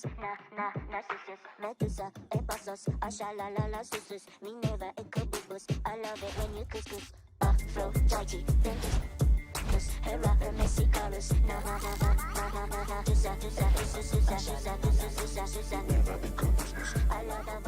Narcissus, narcissist, Medusa, Epasos, Ashalalala, sisters, me never, it could be bus. I love it when you kiss. Aphrodite, Ventus, Hera, her messy colors, I love that.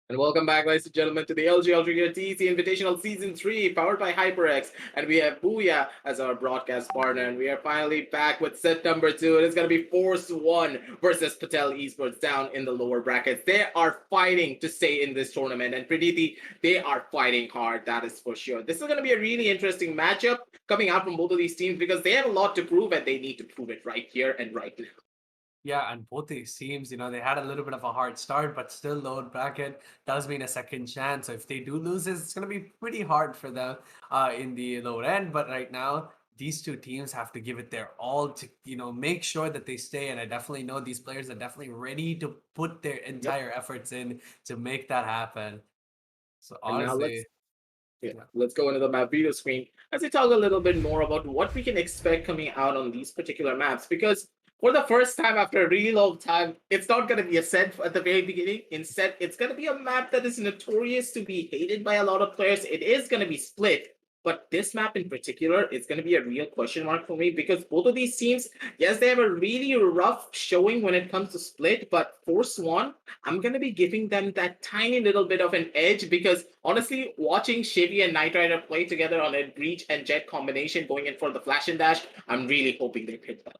And welcome back, ladies and gentlemen, to the Ultragear TEC Invitational Season 3, powered by HyperX. And we have Booyah as our broadcast partner. And we are finally back with set number 2. It is going to be Force 1 versus PATEL Esports down in the lower brackets. They are fighting to stay in this tournament. And Praditi, they are fighting hard, that is for sure. This is going to be a really interesting matchup coming out from both of these teams because they have a lot to prove and they need to prove it right here and right now. Yeah, and both these teams, they had a little bit of a hard start, but still lower bracket does mean a second chance. So if they do lose this, it's going to be pretty hard for them in the lower end. But right now, these two teams have to give it their all to, make sure that they stay. And I definitely know these players are definitely ready to put their entire efforts in to make that happen. So And now honestly, let's go into the map video screen as we talk a little bit more about what we can expect coming out on these particular maps. Because for the first time after a really long time, it's not going to be a set at the very beginning. Instead, it's going to be a map that is notorious to be hated by a lot of players. It is going to be split. But this map in particular is going to be a real question mark for me because both of these teams, yes, they have a really rough showing when it comes to split, but Force 1, I'm going to be giving them that tiny little bit of an edge because honestly, watching Chevy and Knight Rider play together on a Breach and Jet combination going in for the Flash and Dash, I'm really hoping they hit that.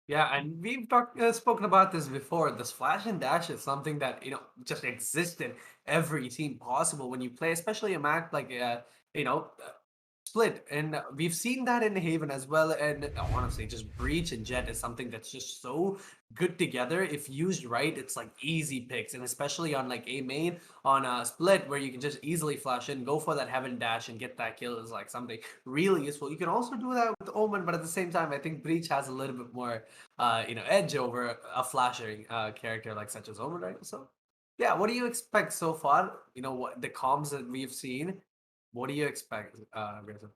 yeah, and we've spoken about this before. This flash and dash is something that just exists in every team possible when you play, especially a map like split, and we've seen that in Haven as well. And honestly, just Breach and Jet is something that's just so good together. If used right, it's like easy picks, and especially on like a main on a split where you can just easily flash in, go for that heaven dash, and get that kill is like something really useful. You can also do that with Omen, but at the same time, I think Breach has a little bit more edge over a flashing character like such as Omen, right? So yeah, what do you expect so far? What the comms that we've seen. What do you expect, Reza?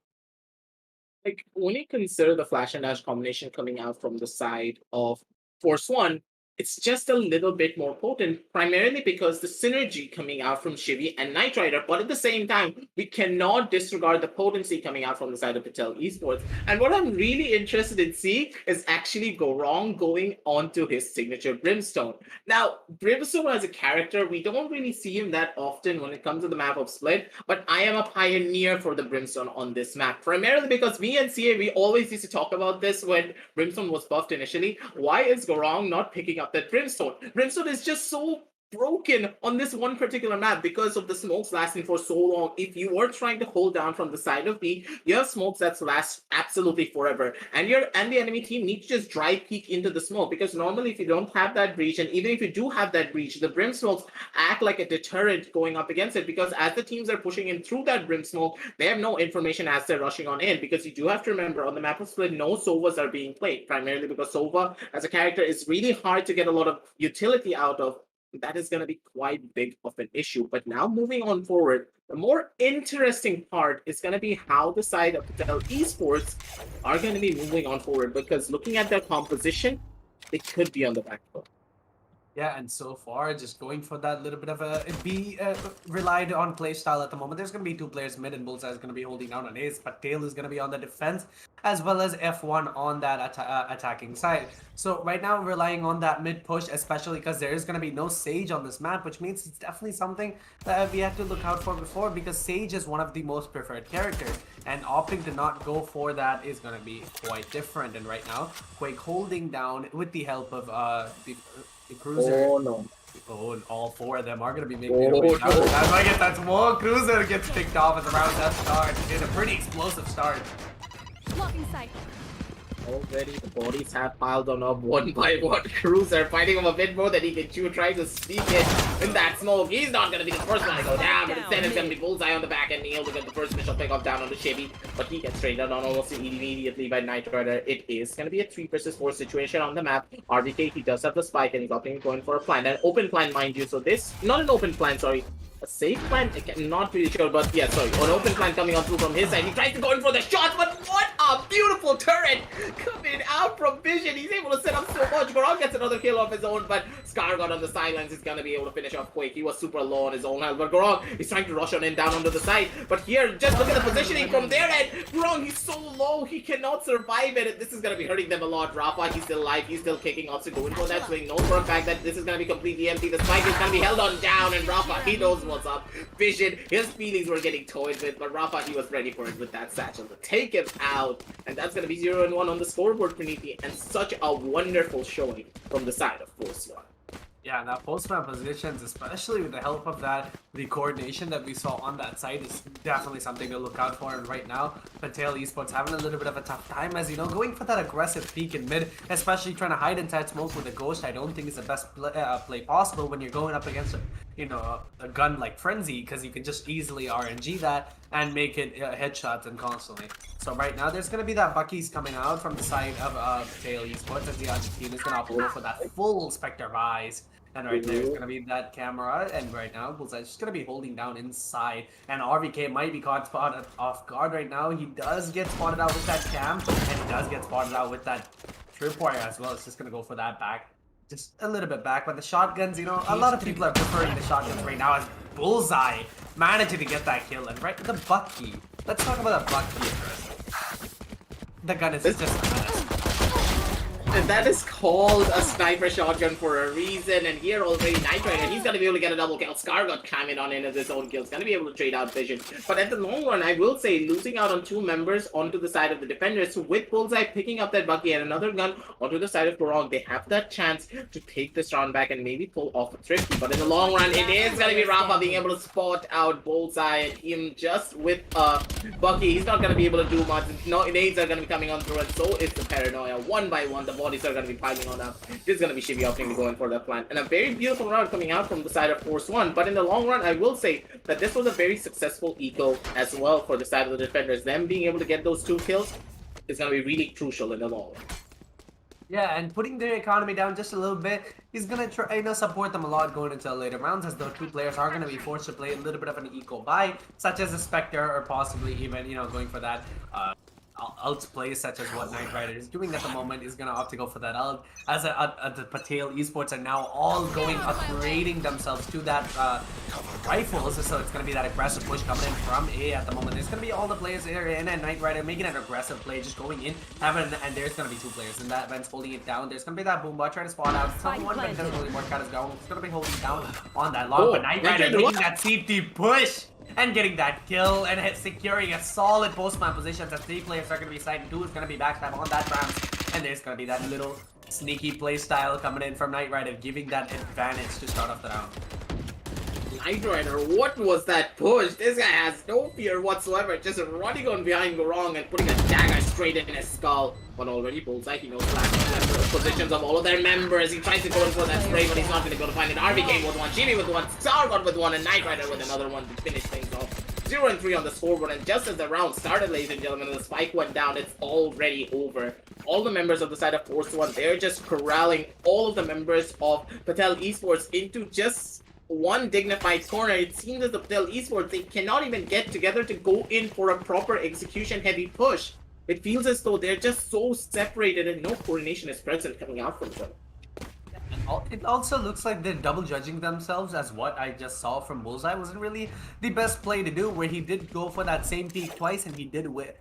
Like when you consider the Flash and Dash combination coming out from the side of Force One, it's just a little bit more potent, primarily because the synergy coming out from Shivi and Knight Rider. But at the same time, we cannot disregard the potency coming out from the side of Patel Esports. And what I'm really interested in seeing is actually Gorong going onto his signature Brimstone. Now, Brimstone as a character, we don't really see him that often when it comes to the map of Split, but I am a pioneer for the Brimstone on this map, primarily because me and CA, we always used to talk about this when Brimstone was buffed initially. Why is Gorong not picking up that Brimstone? Brimstone is just so broken on this one particular map because of the smokes lasting for so long. If you are trying to hold down from the side of B, you have smokes that last absolutely forever, and the enemy team needs to just dry peek into the smoke, because normally if you don't have that breach, and even if you do have that breach, the brim smokes act like a deterrent going up against it, because as the teams are pushing in through that brim smoke, they have no information as they're rushing on in, because you do have to remember on the map of Split, no Sovas are being played, primarily because Sova as a character is really hard to get a lot of utility out of. That is going to be quite big of an issue. But now moving on forward, the more interesting part is going to be how the side of PATEL Esports are going to be moving on forward, because looking at their composition, they could be on the back foot. Yeah, and so far, just going for that little bit of a relied on play style at the moment. There's going to be 2 players mid, and Bullseye is going to be holding down on Ace. PATEL is going to be on the defense, as well as F1 on that attacking side. So right now, relying on that mid push, especially because there is going to be no Sage on this map, which means it's definitely something that we have to look out for before, because Sage is one of the most preferred characters, and opting to not go for that is going to be quite different. And right now, Quake holding down with the help of the Cruiser. Oh no. Oh, and all 4 of them are going to be making their way down. That's why I get that small Cruiser gets picked off at the round that start. It's a pretty explosive start. Blocking sight. Already the bodies have piled on up one by one. Cruiser fighting him a bit more than he can chew, trying to sneak it in that smoke. He's not going to be the first one to go down, but instead it's going to be Bullseye on the back and Neil to get the first initial pick off down on the Chevy, but he gets traded on almost immediately by Knight Rider. It is going to be a 3 versus 4 situation on the map. RDK, he does have the spike, and he's opting going for a plan, an open plan, mind you. So this, not an open plan, sorry. A safe plan? I'm not really sure, but yeah, sorry. An open plan coming on through from his side. He tries to go in for the shot, but what a beautiful turret coming out from Vision. He's able to set up so much. Gorong gets another kill off his own, but Scargot on the sidelines is going to be able to finish off Quake. He was super low on his own health, but Gorong is trying to rush on in down onto the side. But here, just look at the positioning from their end. Gorong, he's so low, he cannot survive it. This is going to be hurting them a lot. Rafa, he's still alive. He's still kicking off to go in for that swing. Knows for a fact that this is going to be completely empty. The spike is going to be held on down, and Rafa, he knows what's up. Vision, his feelings were getting toyed with, but Rafa, he was ready for it with that satchel to take him out. And that's going to be 0-1 on the scoreboard for Niti, and such a wonderful showing from the side of Force One. Yeah, now post-map positions, especially with the help of that, the coordination that we saw on that side is definitely something to look out for. And right now, PATEL Esports having a little bit of a tough time, as you know, going for that aggressive peek in mid, especially trying to hide inside smoke with a ghost. I don't think is the best play possible when you're going up against a gun like Frenzy, because you can just easily RNG that and make it headshots and constantly. So right now, there's going to be that Bucky's coming out from the side of PATEL Esports, as the other team is going to upload for that full Spectre of Eyes. And right there's going to be that camera, and right now Bullseye's just going to be holding down inside, and RVK might be caught spotted off guard right now. He does get spotted out with that cam, and he does get spotted out with that tripwire as well. It's just going to go for that back, just a little bit back, but the shotguns, you know, a lot of people are preferring the shotguns right now, as Bullseye managing to get that kill. And right, the Bucky, let's talk about the Bucky first. The gun is just a menace. And that is called a sniper shotgun for a reason. And here already Knight Rider, he's going to be able to get a double kill. Scargot coming on in as his own kill. He's going to be able to trade out Vision. But at the long run, I will say, losing out on 2 members onto the side of the defenders, with Bullseye picking up that Bucky and another gun onto the side of Gorong, they have that chance to take this round back and maybe pull off a thrifty. But in the long run, it is going to be Rafa being able to spot out Bullseye, and him just with Bucky. He's not going to be able to do much. No, nades are going to be coming on through, and so is the paranoia. One by one, the bodies are going to be piling on up. This is going to be Shivy opting to go in for that plan. And a very beautiful round coming out from the side of Force One. But in the long run, I will say that this was a very successful eco as well for the side of the defenders. Them being able to get those 2 kills is going to be really crucial in the long run. Yeah, and putting their economy down just a little bit is gonna try, support them a lot going into later rounds, as the 2 players are gonna be forced to play a little bit of an eco buy, such as a Spectre, or possibly even going for that ult plays, such as what Knight Rider is doing at the moment, is gonna opt to go for that ult. As the PATEL Esports are now all upgrading themselves to that rifles, so it's gonna be that aggressive push coming in from A at the moment. There's gonna be all the players here in, and Knight Rider making an aggressive play, just going in, and there's gonna be 2 players in that Vent's holding it down. There's gonna be that Boombot trying to spawn out someone, but it doesn't really work out as well. It's gonna be holding down on that long, but Knight Rider making that safety push and getting that kill and securing a solid post-man position, as 3 players are going to be side, 2 is going to be backstab on that ramp, and there's going to be that little Sneaky play style coming in from Knight Rider, giving that advantage to start off the round. Knight Rider, what was that push? This guy has no fear whatsoever, just running on behind Gorong and putting a dagger straight in his skull. But already Bullseye, he knows the positions of all of their members. He tries to go in for that spray, but he's not going to be able to find it. RVK with one, Chibi with one, Stargod with one, and Knight Rider with another one to finish things off. 0-3 on the scoreboard, and just as the round started, ladies and gentlemen, the spike went down, it's already over. All the members of the side of Force One, they're just corralling all of the members of PATEL Esports into just one dignified corner. It seems as the PATEL Esports, they cannot even get together to go in for a proper execution-heavy push. It feels as though they're just so separated and no coordination is present coming out from them. It also looks like they're double judging themselves, as what I just saw from Bullseye wasn't really the best play to do, where he did go for that same peak twice and he did whiff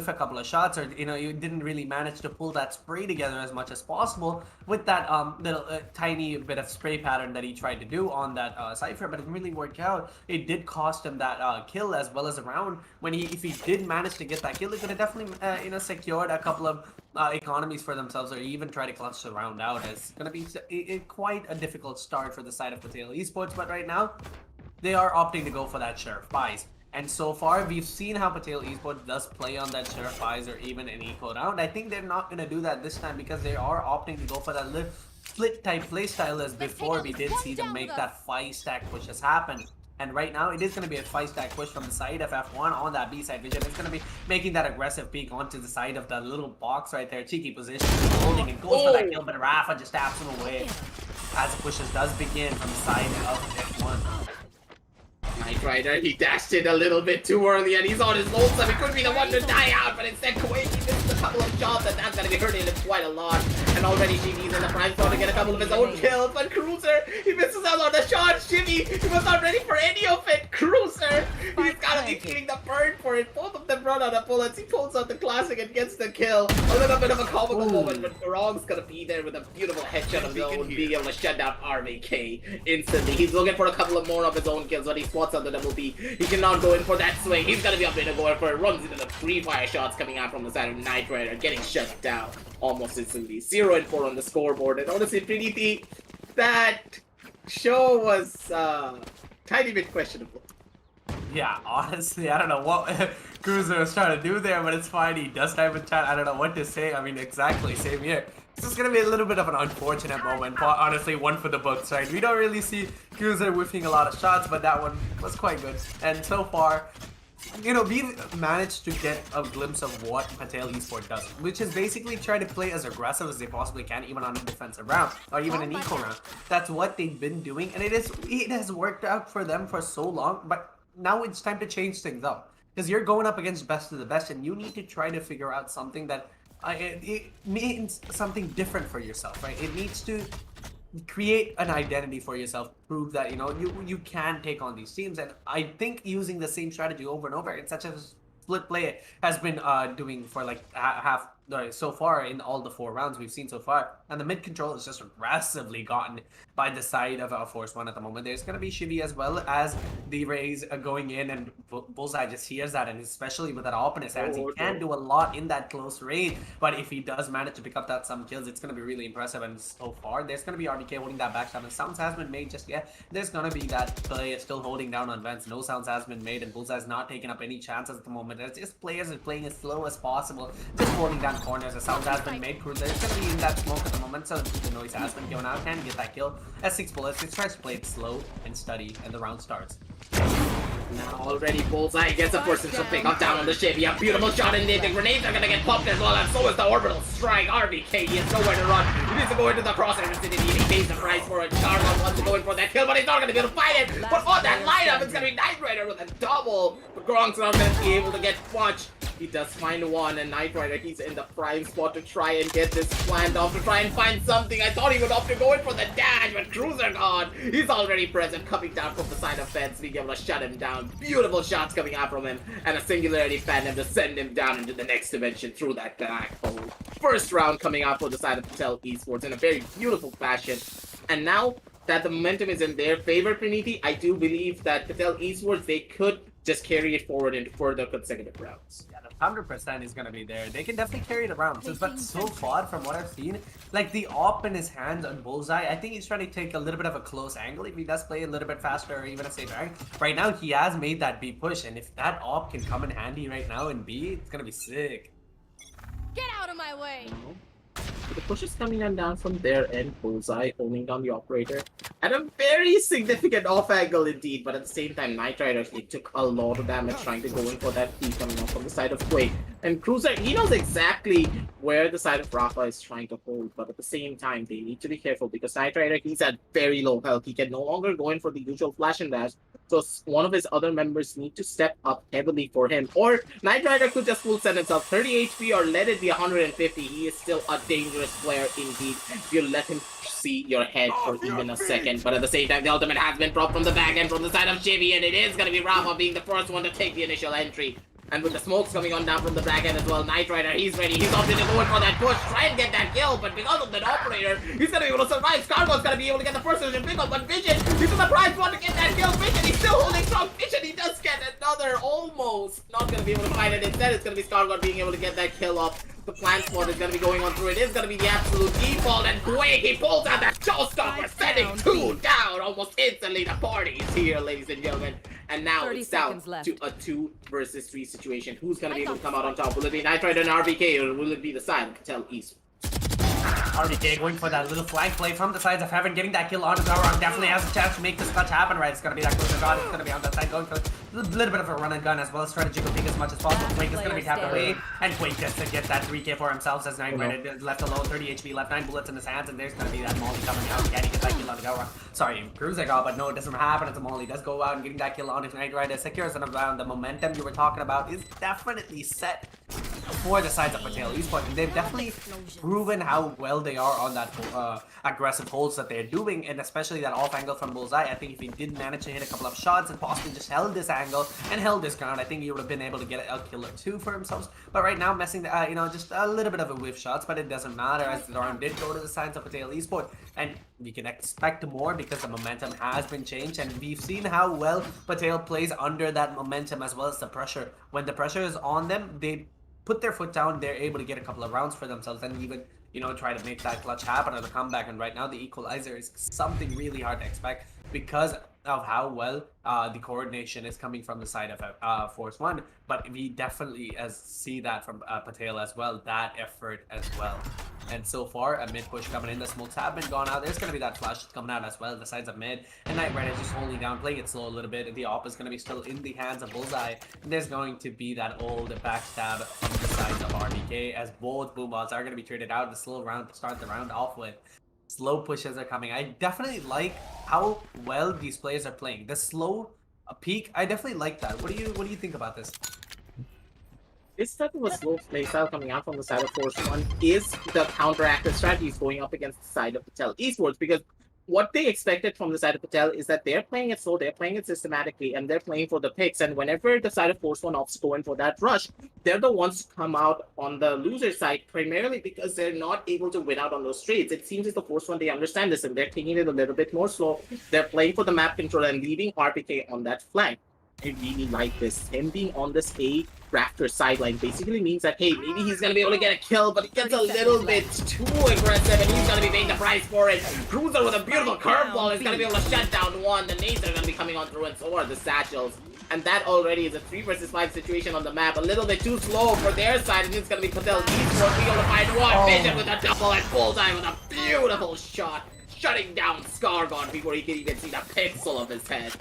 a couple of shots, or you didn't really manage to pull that spray together as much as possible with that little tiny bit of spray pattern that he tried to do on that Cypher, but it didn't really work out. It did cost him that kill as well as a round. If he did manage to get that kill, it could have definitely secured a couple of economies for themselves, or even try to clutch the round out. It's going to be quite a difficult start for the side of PATEL Esports, but right now they are opting to go for that Sheriff buys. And so far, we've seen how PATEL Esports does play on that Sheriff buys or even an eco round. I think they're not going to do that this time, because they are opting to go for that split type playstyle, as before we did see them make that 5-stack pushes happen. And right now, it is going to be a 5-stack push from the side of F1 on that B side vision. It's going to be making that aggressive peek onto the side of that little box right there. Cheeky position, holding and goes for that kill, but Rafa just taps him away as the pushes does begin from the side of F1. Knight Rider, he dashed it a little bit too early and he's on his lonesome. He could be the one to die out, but instead Kuwait misses a couple of shots and that's going to be hurting him quite a lot. And already Shivy's in the prime spot to get a couple of his own kills, but Cruiser, he misses out on the shot. Shivy, he was not ready for any of it. Cruiser, he's got to be feeling the burn for it. Both of them run out of bullets. He pulls out the classic and gets the kill. A little bit of a comical moment, but Garong's going to be there with a beautiful headshot of his own, being able to shut down RVK instantly. He's looking for a couple of more of his own kills, but he spots on the double B. He cannot go in for that swing. He's gonna be up there to go in for it. Runs into the free fire shots coming out from the side of Knight Rider, getting shut down almost instantly. 0-4 on the scoreboard. And honestly, Trinity, that show was tiny bit questionable. Yeah, honestly, I don't know what Cruiser was trying to do there, but it's fine. He does type in chat. I don't know what to say. I mean, exactly, same here. This is going to be a little bit of an unfortunate moment, but honestly, one for the books, right? We don't really see Cruiser whiffing a lot of shots, but that one was quite good. And so far, we've managed to get a glimpse of what PATEL Esports does, which is basically try to play as aggressive as they possibly can, even on a defensive round, or even an eco round. That's what they've been doing, and it has worked out for them for so long, but now it's time to change things up. Because you're going up against best of the best, and you need to try to figure out something that it means something different for yourself, right? It needs to create an identity for yourself, prove that you can take on these teams. And I think using the same strategy over and over, it's such a split play has been doing for like half so far in all the 4 rounds we've seen so far. And the mid control is just aggressively gotten by the side of Force One at the moment. There's going to be Shivy as well as the Rays going in, and Bullseye just hears that, and especially with that op in his hands, he can do a lot in that close range. But if he does manage to pick up that some kills, it's going to be really impressive. And so far, there's going to be RDK holding that backstab, and sounds has been made just yet. There's going to be that play still holding down on Vents. No sounds has been made, and Bullseye's not taking up any chances at the moment. It's just players are playing as slow as possible, just holding down corners. The sounds has been made. Cruiser is going to be in that smoke at the moment, so the noise has been given out. Can get that kill. S6 bullets. It tries to play it slow and steady, and the round starts. Now already Bullseye gets a person to pick up down on the ship. Yeah, beautiful shot in it. The grenades are gonna get popped as well, and so is the orbital strike. RVK, he has nowhere to run. He needs to go into the crosshair vicinity, and he pays the price for it. Chargon wants to go in for that kill, but he's not gonna be able to fight it. But on that lineup, it's gonna be Knight Rider with a double. But Grong's not gonna be able to get much. He does find one, and Knight Rider, he's in the prime spot to try and get this planned off, to try and find something. I thought he would opt to go in for the dash, but Cruiser gone. He's already present, coming down from the side of Feds, being able to shut him down. Beautiful shots coming out from him, and a singularity Phantom to send him down into the next dimension through that black hole. First round coming out for the side of PATEL Esports in a very beautiful fashion. And now that the momentum is in their favor, Praniti, I do believe that PATEL Esports, they could just carry it forward into further consecutive rounds. Yeah, the 100% is gonna be there. They can definitely carry it around. But so far, from what I've seen, like the op in his hands on Bullseye, I think he's trying to take a little bit of a close angle. If he does play a little bit faster or even a safe rank, right now he has made that B push, and if that op can come in handy right now in B, it's gonna be sick. Get out of my way. The push is coming in down from their end. Bullseye holding down the operator at a very significant off angle indeed, but at the same time, Knight Rider, he took a lot of damage trying to go in for that P coming up from the side of Quake. And Cruiser, he knows exactly where the side of Rafa is trying to hold, but at the same time, they need to be careful because Knight Rider, he's at very low health. He can no longer go in for the usual flash and dash, so one of his other members need to step up heavily for him. Or Knight Rider could just full send himself 30 HP or let it be 150. He is still a dangerous player indeed. If you let him see your head for even a second. But at the same time, the ultimate has been dropped from the back end from the side of Chivy, and it is going to be Rafa being the first one to take the initial entry. And with the smokes coming on down from the back end as well, Knight Rider, he's ready. He's opted to go in for that push, try and get that kill, but because of that operator, he's going to be able to survive. Scargo's going to be able to get the first vision pick up, but Vision, he's in the prize one to get that kill. Vision, he's still holding strong. Vision, he does get another, almost not going to be able to find it. Instead, it's going to be Scargo being able to get that kill off. The plant spot is going to be going on through. It is going to be the absolute default, and Quake, he pulls out that showstopper, sending 2 down almost instantly. The party is here, ladies and gentlemen. And now it's down to a 2 versus 3 situation. Who's going to be able to come out on top? Will it be Knight Rider and RBK, or will it be the side of PATEL Esports? RDK going for that little flank play from the sides of Heaven, getting that kill on his arm. Definitely has a chance to make this clutch happen, right? It's going to be that closer god. It's going to be on that side, going for a little bit of a run and gun as well. Strategical peek as much as possible. Quake is going to be tapped away, and Quake gets to get that 3k for himself as 9 Reddit left alone, 30 HP left, 9 bullets in his hands, and there's going to be that molly coming out. Can he get that kill on the go? Sorry, Cruiser got, but no, it doesn't happen. It's a molly does go out and getting that kill on his Knight Rider secures and around. The momentum you were talking about is definitely set for the sides of PATEL Esports, and they've definitely proven how well they are on that aggressive holds that they're doing, and especially that off angle from Bullseye. I think if he did manage to hit a couple of shots and possibly just held this angle and held this ground, I think he would have been able to get a kill or 2 for himself. But right now, messing the, just a little bit of a whiff shots, but it doesn't matter as the round did go to the sides of PATEL Esports, and we can expect more because the momentum has been changed, and we've seen how well PATEL plays under that momentum as well as the pressure. When the pressure is on them, they put their foot down, they're able to get a couple of rounds for themselves and even, try to make that clutch happen or the comeback. And right now, the equalizer is something really hard to expect because of how well the coordination is coming from the side of Force One. But we definitely see that from PATEL as well, that effort as well. And so far, a mid push coming in. The smokes have been gone out. There's going to be that flash coming out as well. The sides of mid. And Knight Rider just holding down, playing it slow a little bit. The op is going to be still in the hands of Bullseye. And there's going to be that old backstab from the sides of RDK as both boombots are going to be traded out. The slow round to start the round off with. Slow pushes are coming. I definitely like how well these players are playing. The slow peak, I definitely like that. What do you think about this? This type of a slow playstyle coming out from the side of Force One is the counteractive strategies going up against the side of PATEL Esports, because what they expected from the side of PATEL is that they're playing it slow, they're playing it systematically, and they're playing for the picks. And whenever the side of Force One opts to go in for that rush, they're the ones to come out on the loser side, primarily because they're not able to win out on those trades. It seems as the Force One, they understand this, and they're taking it a little bit more slow. They're playing for the map control and leaving RPK on that flank. I really like this. Him being on this A Raptor sideline basically means that, hey, maybe he's going to be able to get a kill, but he gets a little bit too aggressive, and he's going to be paying the price for it. Cruiser with a beautiful curveball is going to be able to shut down one. The nades are going to be coming on through, and so are the satchels. And that already is a 3 versus 5 situation on the map. A little bit too slow for their side, and it's going to be PATEL Esports being able to find one. Vision with a double and Bullseye with a beautiful shot, shutting down Scargon before he can even see the pixel of his head.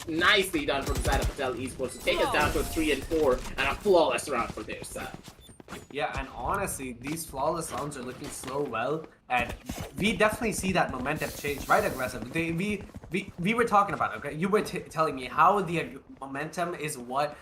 Nicely done from the side of PATEL Esports to take us down to a 3 and 4 and a flawless round for their side. Yeah, and honestly, these flawless rounds are looking so well, and we definitely see that momentum change, right? Aggressive. We were talking about it, okay? You were telling me how the momentum is what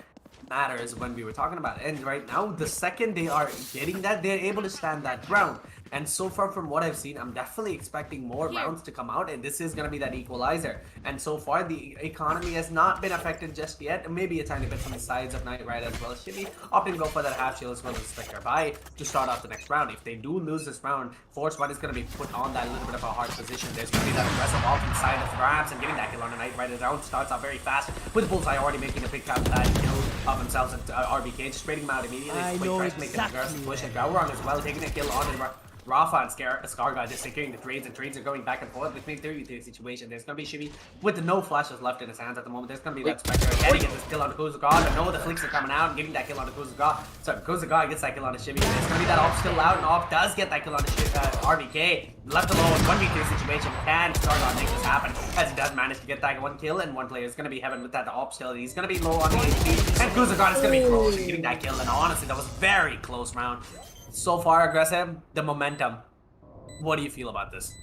matters when we were talking about it, and right now, the second they are getting that, they're able to stand that ground. And so far from what I've seen, I'm definitely expecting more Here. rounds to come out, and this is going to be that equalizer. And so far, the economy has not been affected just yet. Maybe a tiny bit from the sides of Knight Rider as well. Shibby opting to go for that half shield as well as Spectre buy to start off the next round. If they do lose this round, Force 1 is going to be put on that little bit of a hard position. There's going to be that aggressive off inside of the ramps and getting that kill on the Knight Rider. The round starts out very fast with Bullseye already making a big cap that kill of himself and RBK, just trading him out immediately. Tries to make an aggressive push, and Gowron as well taking a kill on him. Rafa and Scarga just securing the trades, and trades are going back and forth between 3v3 situation. There's gonna be Shibby with no flashes left in his hands at the moment. There's gonna be that Spectre again. He gets this kill on the Kuzuga, but no, the flicks are coming out and getting that kill on the Kuzuga. So Kuzuga gets that kill on the Shibby. There's gonna be that Op still out, and Op does get that kill on the RBK. Left alone, 1v3 situation. Can Scarga make this happen? As he does manage to get that one kill, and one player is gonna be Heaven with that Op still. He's gonna be low on the HP, and Kuzuga is gonna be close to getting that kill. And honestly, that was a very close round. So far, aggressive, the momentum. What do you feel about this?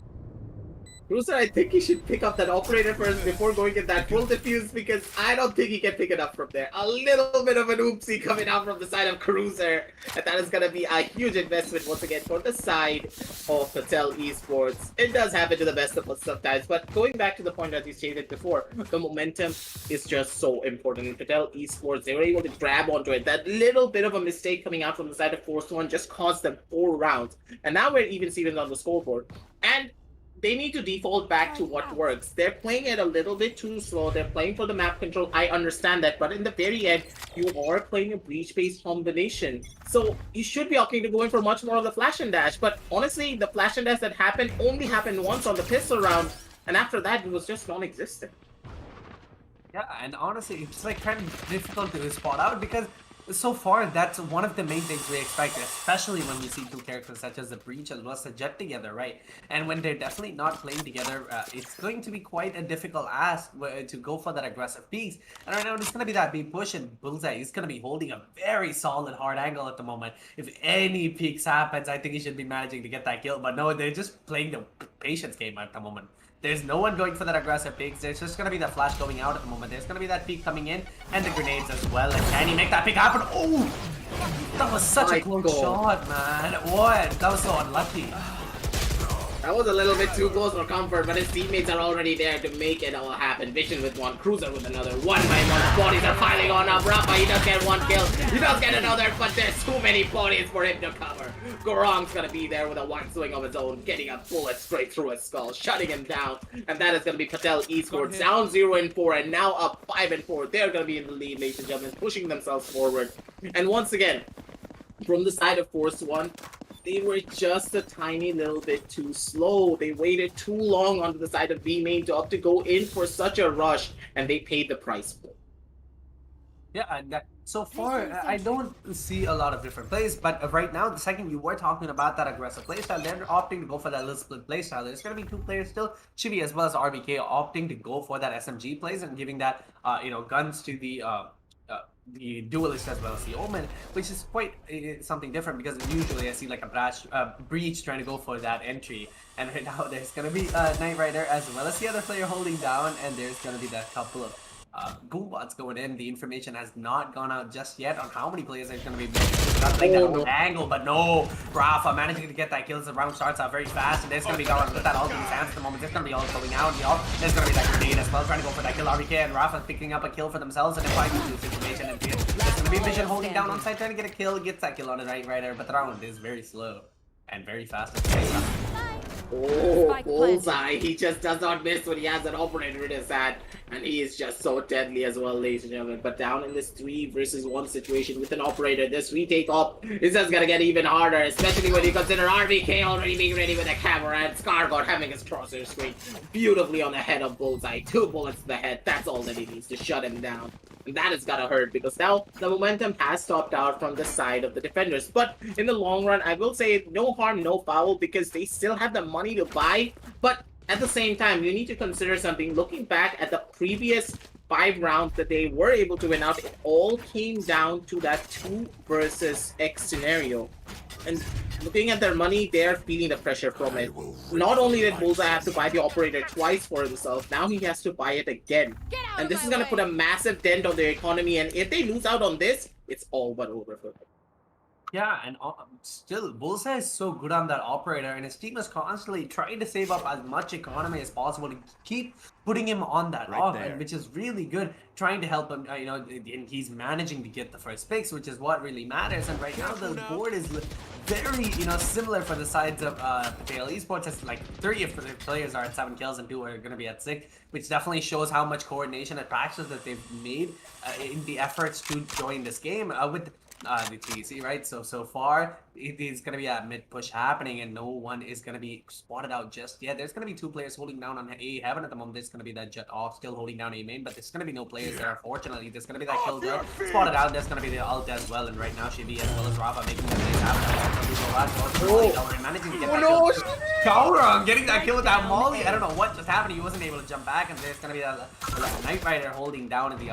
Cruiser, I think he should pick up that operator first before going at that full defuse, because I don't think he can pick it up from there. A little bit of an oopsie coming out from the side of Cruiser, and that is going to be a huge investment once again for the side of PATEL Esports. It does happen to the best of us sometimes, but going back to the point that you stated before, the momentum is just so important. In PATEL Esports, they were able to grab onto it. That little bit of a mistake coming out from the side of Force 1 just cost them 4 rounds, and now we're even Stevens on the scoreboard. And they need to default back to what works. They're playing it a little bit too slow. They're playing for the map control. I understand that. But in the very end, you are playing a breach-based combination. So you should be opting to go in for much more of the flash and dash. But honestly, the flash and dash that happened only happened once on the pistol round. And after that, it was just non-existent. Yeah, and honestly, it's like kind of difficult to spot out because so far that's one of the main things we expect, especially when we see two characters such as the Breach as well as the Jet together, right? And when they're definitely not playing together, it's going to be quite a difficult ask to go for that aggressive piece. And right now it's going to be that big push, and Bullseye is going to be holding a very solid hard angle at the moment. If any peaks happens, I think he should be managing to get that kill, but no, they're just playing the patience game at the moment. There's no one going for that aggressive peaks. There's just going to be the flash going out at the moment. There's going to be that peak coming in and the grenades as well. And can he make that peak happen? Oh! That was such a close shot, man. What? That was so unlucky. That was a little bit too close for comfort, but his teammates are already there to make it all happen. Vision with one, Cruiser with another, one by one. Bodies are piling on up. Rafa, he does get one kill. He does get another, but there's too many bodies for him to cover. Gorong's gonna be there with a one swing of his own, getting a bullet straight through his skull, shutting him down. And that is gonna be PATEL Esports down 0-4 and now up 5-4. They're gonna be in the lead, ladies and gentlemen, pushing themselves forward. And once again, from the side of Force 1, they were just a tiny little bit too slow. They waited too long onto the side of B main to opt to go in for such a rush, and they paid the price for it. Yeah, and so far, I don't see a lot of different plays, but right now, the second you were talking about that aggressive playstyle, they're opting to go for that little split playstyle. There's going to be two players still, Chibi as well as RBK, opting to go for that SMG plays and giving that, guns to the duelist as well as the Omen, which is quite something different because usually I see like a Breach trying to go for that entry, and right now there's gonna be Knight Rider as well as the other player holding down, and there's gonna be that couple of Goombots going in. The information has not gone out just yet on how many players are going to be playing that angle, but no, Rafa managing to get that kill as the round starts out very fast, and there's going to be going with that ult in his hands at the moment. There's going to be all going out, there's going to be that grenade as well, trying to go for that kill. RBK and Rafa picking up a kill for themselves in a 5v2 situation, and there's going to be Vision holding down on side, trying to get a kill, gets that kill on the Knight Rider, but the round is very slow and very fast at the same time. Oh, Bullseye, he just does not miss when he has an operator in his hand, and he is just so deadly as well, ladies and gentlemen. But down in this 3 versus 1 situation with an operator, this retake up is just gonna get even harder, especially when you consider RBK already being ready with a camera and Scargard having his crosshair screen beautifully on the head of Bullseye. 2 bullets to the head, that's all that he needs to shut him down. And that is gonna hurt because now the momentum has stopped out from the side of the defenders. But in the long run, I will say no harm, no foul, because they still have the money to buy. But at the same time, you need to consider something. Looking back at the previous 5 rounds that they were able to win out, it all came down to that 2 versus X scenario. And looking at their money, they're feeling the pressure from it. Not only did Bullseye have to buy the operator twice for himself, now he has to buy it again. And this is going to put a massive dent on their economy, and if they lose out on this, it's all but over for them. Yeah, and still, Bullseye is so good on that operator, and his team is constantly trying to save up as much economy as possible to keep putting him on that Right off, there. which is really good, trying to help him, and he's managing to get the first picks, which is what really matters. And right now, the board is very, similar for the sides of PATEL Esports. It's like 3 of the players are at 7 kills and 2 are going to be at 6, which definitely shows how much coordination and practice that they've made in the efforts to join this game with the TEC, right? So far, it is going to be a mid push happening, and no one is going to be spotted out just yet. There's going to be 2 players holding down on A heaven at the moment. There's going to be that Jet off still holding down A main, but there's going to be no players there, unfortunately. There's going to be that kill there spotted out. There's going to be the ult as well, and right now Shibi as well as Rafa making the plays happen. Managing to get that kill. Gowron getting that kill with that Molly. I don't know what just happened. He wasn't able to jump back, and there's going to be that Knight Rider holding down in the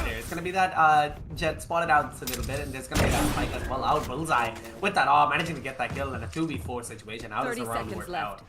There's gonna be that Jet spotted out a little bit, and there's gonna be that fight as well out. Bullseye with that managing to get that kill in a 2v4 situation. How does the round work out?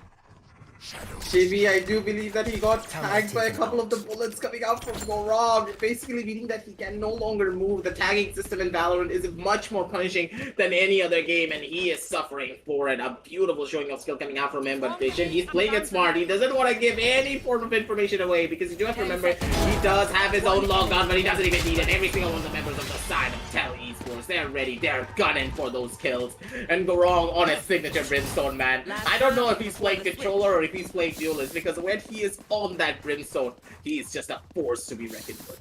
Shibi, I do believe that he got tagged by a couple of the bullets coming out from Gorog, basically meaning that he can no longer move. The tagging system in Valorant is much more punishing than any other game, and he is suffering for it. A beautiful showing of skill coming out from him, but Vision, he's playing it smart. He doesn't want to give any form of information away, because you do have to remember, he does have his own lockdown, but he doesn't even need it. Every single one of the members of the side of TEC Esports, they're ready, they're gunning for those kills. And Gorong on his signature Brimstone, man. I don't know if he's playing controller or if he's playing duelist, because when he is on that Brimstone, he is just a force to be reckoned with.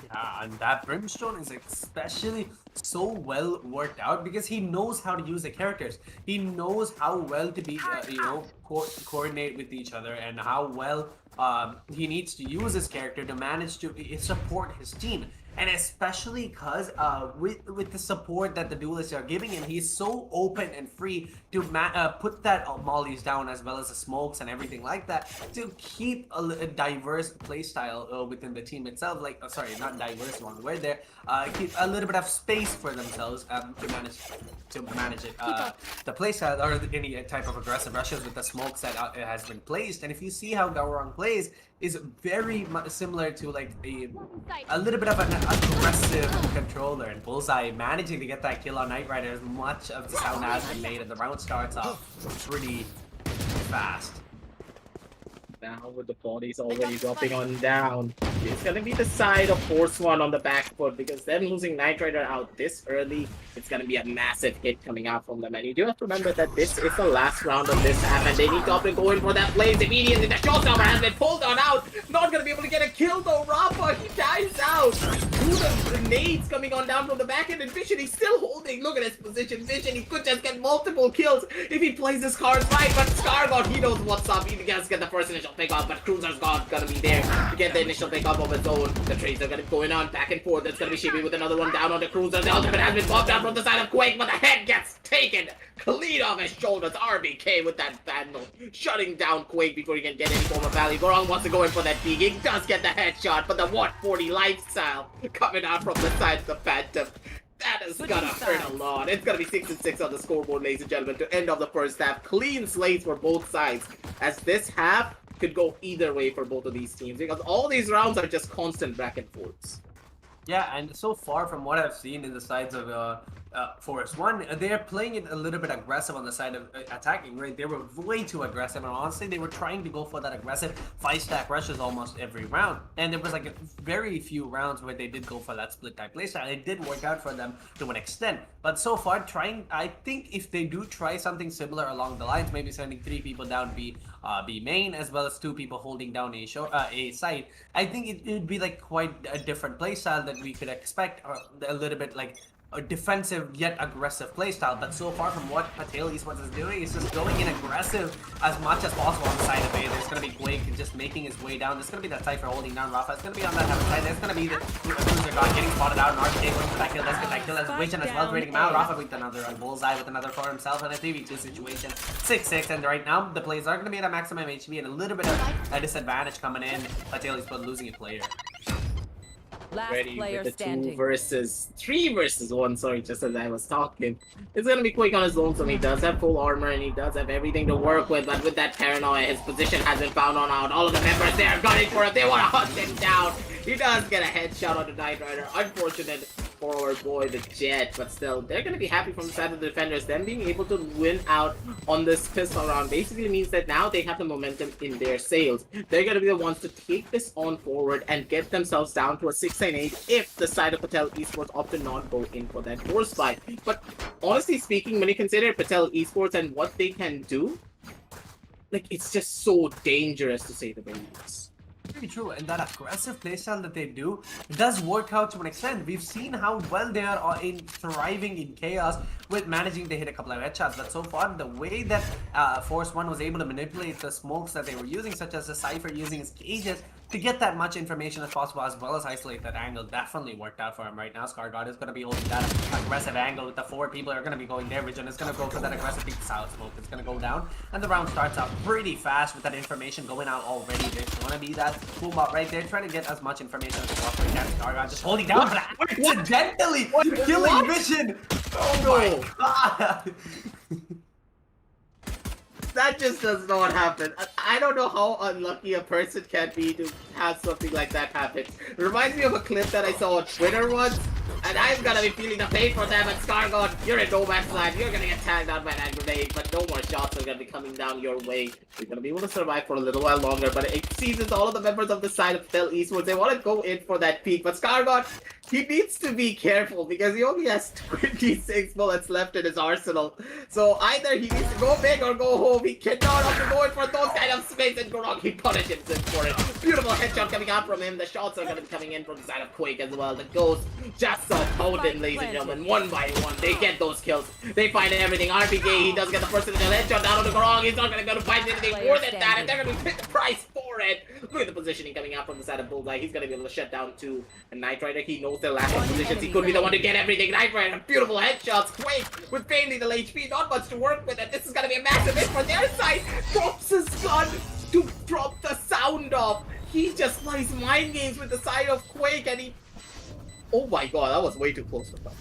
Yeah, and that Brimstone is especially so well worked out because he knows how to use the characters. He knows how well to be, coordinate with each other, and how well he needs to use his character to manage to support his team. And especially because with the support that the duelists are giving him, he's so open and free to put that mollies down, as well as the smokes and everything like that, to keep a diverse playstyle within the team itself. Like, sorry, not diverse, wrong word there. Keep a little bit of space for themselves to manage it. The playstyle or any type of aggressive rushes with the smokes that has been placed. And if you see how Gowron plays, is very similar to like a little bit of an aggressive controller, and Bullseye managing to get that kill on Knight Rider as much of the sound has been made, and the round starts off pretty fast. Now with the bodies already dropping on down, it's gonna be the side of Force One on the back foot, because them losing Knight Rider out this early, it's gonna be a massive hit coming out from them. And you do have to remember that this is the last round of this half, and they need to go in for that blaze immediately. The showstopper has been pulled on out, not gonna be able to get a kill though. Rafa, he dies out. The grenades coming on down from the back end, and Vision, he's still holding. Look at his position. Vision, he could just get multiple kills if he plays his cards right, but Scargott, he knows what's up. He can get the first initial pick up, but Cruiser's gonna be there to get the initial pick up of his own. The trades are gonna be going on back and forth. It's gonna be Shibi with another one down on the Cruiser. The ultimate has been popped out from the side of Quake, but the head gets taken clean off his shoulders. RBK with that Vandal, shutting down Quake before he can get any form of value. Gorong wants to go in for that peek. He does get the headshot, but the 140 lifestyle coming out from the side of the Phantom. That is gonna hurt a lot. It's gonna be 6-6 on the scoreboard, ladies and gentlemen, to end off the first half. Clean slates for both sides, as this half could go either way for both of these teams, because all these rounds are just constant back and forths. Yeah, and so far from what I've seen in the sides of Forest 1, they're playing it a little bit aggressive on the side of attacking, right? They were way too aggressive, and honestly, they were trying to go for that aggressive 5-stack rushes almost every round. And there was like very few rounds where they did go for that split type playstyle. It did work out for them to an extent. But so far, I think if they do try something similar along the lines, maybe sending 3 people down B main, as well as 2 people holding down A side, I think it would be like quite a different playstyle that we could expect, or a little bit like a defensive yet aggressive playstyle. But so far from what PATEL Esports is doing, is just going in aggressive as much as possible on the side of A. There's going to be Quake just making his way down. There's going to be that Cypher holding down Rafa. It's going to be on that other side. There's going to be the Cruiser God getting spotted out, and RK going for that kill. Let's get that kill as Vision as well, trading him out. Rafa with another, and Bullseye with another for himself in a 3v2 situation. 6-6, and right now the plays are going to be at a maximum HP and a little bit of a disadvantage coming in. PATEL Esports losing a player. Last Ready player with the standing. 3 versus 1, sorry, just as I was talking. It's gonna be Quake on his lonesome. He does have full armor, and he does have everything to work with, but with that paranoia, his position has been found on out. All of the members there are gunning for it. They want to hunt him down. He does get a headshot on the Knight Rider. Unfortunate for our boy, the Jet, but still, they're going to be happy from the side of the defenders. Them being able to win out on this pistol round basically means that now they have the momentum in their sails. They're going to be the ones to take this on forward and get themselves down to a 6-8 if the side of PATEL Esports opt to not go in for that force fight. But honestly speaking, when you consider PATEL Esports and what they can do, like, it's just so dangerous to say the very least. Very true, and that aggressive playstyle that they do does work out to an extent. We've seen how well they are in thriving in chaos with managing to hit a couple of headshots, but so far the way that Force 1 was able to manipulate the smokes that they were using, such as the Cypher using his cages to get that much information as possible, as well as isolate that angle, definitely worked out for him right now. ScarGod is going to be holding that aggressive angle with the 4 people are going to be going there. Vision is going to go for that aggressive peek. South smoke is going to go down, and the round starts out pretty fast with that information going out already. There's going to be that boom up right there, trying to get as much information as possible. ScarGod just holding down for that. Accidentally killing Vision. Oh my god! That just does not happen. I don't know how unlucky a person can be to have something like that happen. It reminds me of a clip that I saw on Twitter once, and I'm gonna be feeling the pain for them. And ScarGod, you're in no man's land. You're gonna get tagged out by that grenade, but no more shots are gonna be coming down your way. You're gonna be able to survive for a little while longer, but it seems as all of the members of the side of PATEL Esports, they want to go in for that peak. But ScarGod, he needs to be careful because he only has 26 bullets left in his arsenal. So either he needs to go big or go home. He cannot have to go in for those kind of space, and Gorog, he punishes him for it. Beautiful headshot coming out from him. The shots are going to be coming in from the side of Quake as well. The Ghost just so potent, ladies and gentlemen. One by one, they get those kills. They find everything. RPK, he does get the first initial headshot down on the Gorog. He's not going to go to find anything more than that, and they're going to pay the price for it. Look at the positioning coming out from the side of Bullseye. He's going to be able to shut down to a Knight Rider. He knows their last positions. He could be the one to get everything. Knight Rider, beautiful headshots. Quake with fairly little HP, not much to work with, and this is going to be a massive hit for their side. Drops his gun to drop the sound off. He just plays mind games with the side of Quake, and he... Oh my god, that was way too close for that.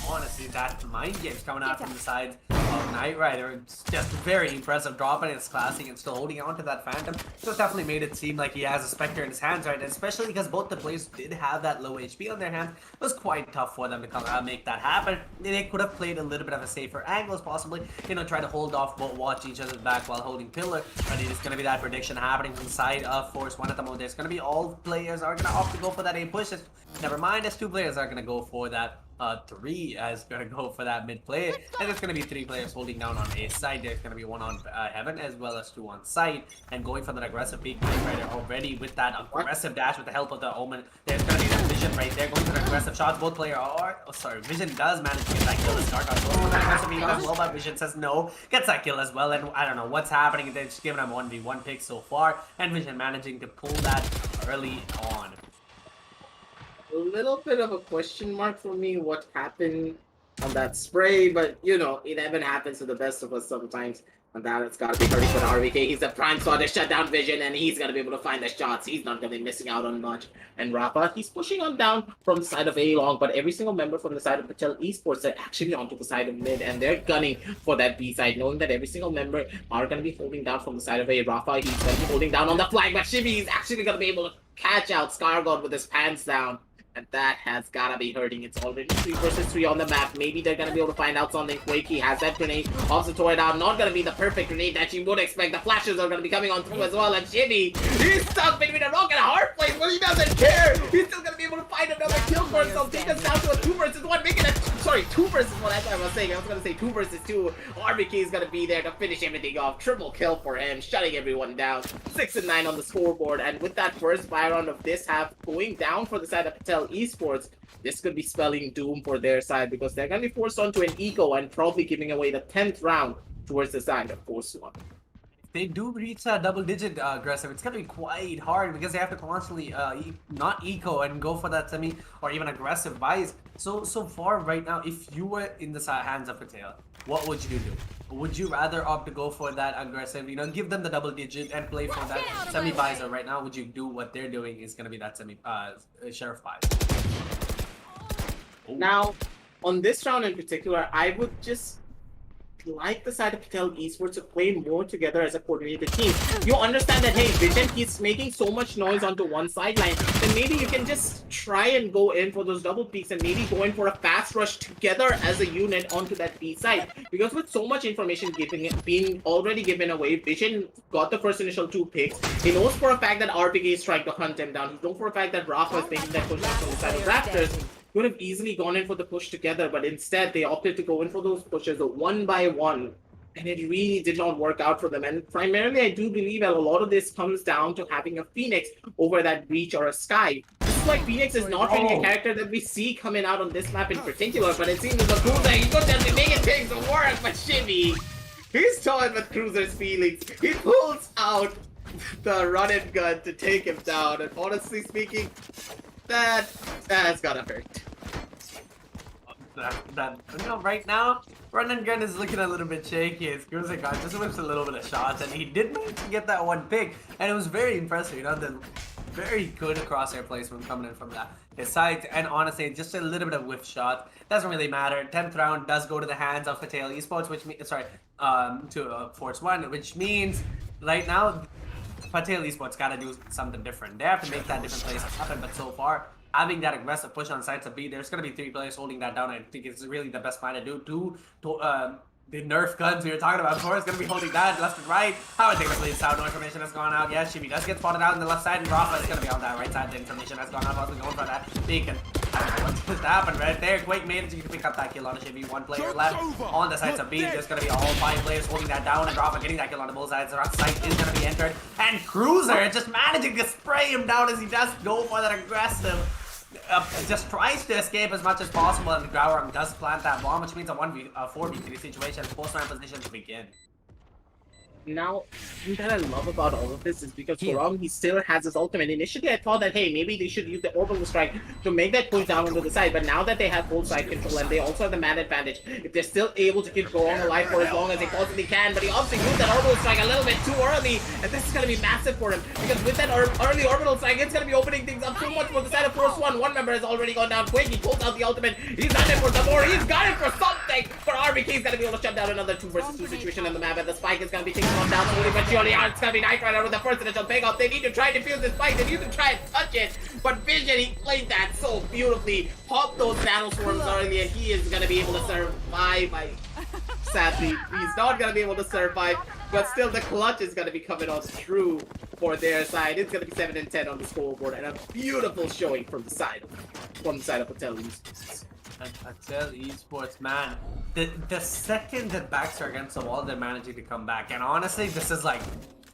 Honestly, that mind games coming out from the side of Knight Rider, it's just very impressive, dropping his classic and still holding on to that Phantom. So it definitely made it seem like he has a Spectre in his hands right now, especially because both the players did have that low HP on their hands. It was quite tough for them to come out make that happen. They could have played a little bit of a safer angles, possibly, you know, try to hold off, but watch each other's back while holding Pillar. But it is going to be that prediction happening from the side of Force 1 at the moment. There's going to be all players are going to opt to go for that A push. Never mind, as 2 players are going to go for that 3 is going to go for that mid play, and there's going to be 3 players holding down on A side. There's going to be 1 on Heaven as well as 2 on side, and going for that aggressive peek. Knight Rider already with that aggressive dash with the help of the Omen. There's going to be that Vision right there going for the aggressive shots. Both players are, Vision does manage to get that kill. Start on that aggressive peek as well, but Vision says no, gets that kill as well, and I don't know what's happening. They're just giving him 1v1 pick so far, and Vision managing to pull that early on. A little bit of a question mark for me what happened on that spray, but you know, it even happens to the best of us sometimes. And that it's gotta be hurting for the RVK. He's the prime slot to shut down Vision, and he's gonna be able to find the shots. He's not gonna be missing out on much. And Rafa, he's pushing on down from the side of A long, but every single member from the side of PATEL Esports are actually onto the side of mid, and they're gunning for that B side, knowing that every single member are gonna be holding down from the side of A. Rafa, he's gonna be holding down on the flag, but Shibby is actually gonna be able to catch out ScarGod with his pants down. And that has gotta be hurting. It's already 3 versus 3 on the map. Maybe they're gonna be able to find out something quick. He has that grenade. Also tore it out. Not gonna be the perfect grenade that you would expect. The flashes are gonna be coming on through as well. And Jimmy, he's stuck between a rock and a hard place, but he doesn't care. He's still gonna be able to find another kill for himself. Take us down to a 2 versus 1. Making it, sorry, 2 versus 1. That's what I was saying. I was gonna say 2 versus 2. RBK is gonna be there to finish everything off. Triple kill for him, shutting everyone down. 6 and 9 on the scoreboard. And with that first buy round of this half going down for the side of PATEL Esports, this could be spelling doom for their side because they're going to be forced onto an eco and probably giving away the 10th round towards the side of Force 1. If they do reach that double-digit aggressive, it's going to be quite hard because they have to constantly not eco and go for that semi or even aggressive buys. So far right now, if you were in the hands of PATEL, what would you do? Would you rather opt to go for that aggressive, you know, give them the double digit and play for that semi buys, or right now would you do what they're doing is going to be that semi sheriff buys? Now, on this round in particular, I would just like the side of PATEL Esports to play more together as a coordinated team. You understand that, hey, Vision, he's making so much noise onto one sideline, then maybe you can just try and go in for those double peaks and maybe go in for a fast rush together as a unit onto that B side. Because with so much information being already given away, Vision got the first initial 2 picks. He knows for a fact that RPK is trying to hunt him down. He knows for a fact that Rafa is making that push on the side of Raptors. Could have easily gone in for the push together, but instead they opted to go in for those pushes one by one, and it really did not work out for them. And primarily, I do believe that a lot of this comes down to having a Phoenix over that Breach or a Sky. This is why Phoenix is not really a character that we see coming out on this map in particular, but it seems as a Cruiser, he's going to be making things work, but Shimmy, he's toying with Cruiser's feelings. He pulls out the run and gun to take him down, and honestly speaking, that's gotta hurt. Right now, run and gun is looking a little bit shaky. As Cruiser got just whips a little bit of shots, and he did manage to get that one pick, and it was very impressive. You know, the very good crosshair placement coming in from his side, and honestly, just a little bit of whiff shot doesn't really matter. 10th round does go to the hands of PATEL Esports, which means to Force One, which means right now PATEL Esports gotta do something different. They have to make that different place happen, but so far, having that aggressive push on sides of B, there's gonna be 3 players holding that down. I think it's really the best plan to do. The Nerf guns we were talking about before is going to be holding that left and right. I would think the lead out. No information has gone out. Yes, Shimmy does get spotted out on the left side, and Rafa is going to be on that right side. The information has gone out. Also going for that beacon. I don't know what's just happened right there. Quake managed to pick up that kill on a Shimmy. 1 player left on the sides of B. There's going to be all 5 players holding that down, and Rafa getting that kill on the both sides. The right side is going to be entered, and Cruiser just managing to spray him down as he does go for that aggressive. Just tries to escape as much as possible, and Grauer does plant that bomb, which means a 4v3 situation, post-round position to begin. Now, the thing that I love about all of this is because Gorong, he still has his ultimate. Initially, I thought that, hey, maybe they should use the orbital strike to make that push down onto the side, but now that they have full side control and they also have the man advantage, if they're still able to keep Gorong alive for as long as they possibly can, but he obviously used that orbital strike a little bit too early, and this is going to be massive for him, because with that early orbital strike, it's going to be opening things up so much for the side of Force One. One member has already gone down quick, he pulls out the ultimate, he's done it for some more, he's got it for something, for RBK, he's going to be able to shut down another 2 versus 2 situation on the map, and the spike is going to be taken on down slowly, but surely it's going to be Knight Rider with the first initial payoff. They need to try to defuse this spike, they need to try and touch it, but Vision, he played that so beautifully, popped those battle swarms early, and he is going to be able to survive. Sadly, he's not going to be able to survive, but still the clutch is going to be coming on through for their side. It's going to be 7 and 10 on the scoreboard, and a beautiful showing from the side of PATEL Esports. And PATEL Esports, man, the second that backs are against the wall, they're managing to come back. And honestly, this is like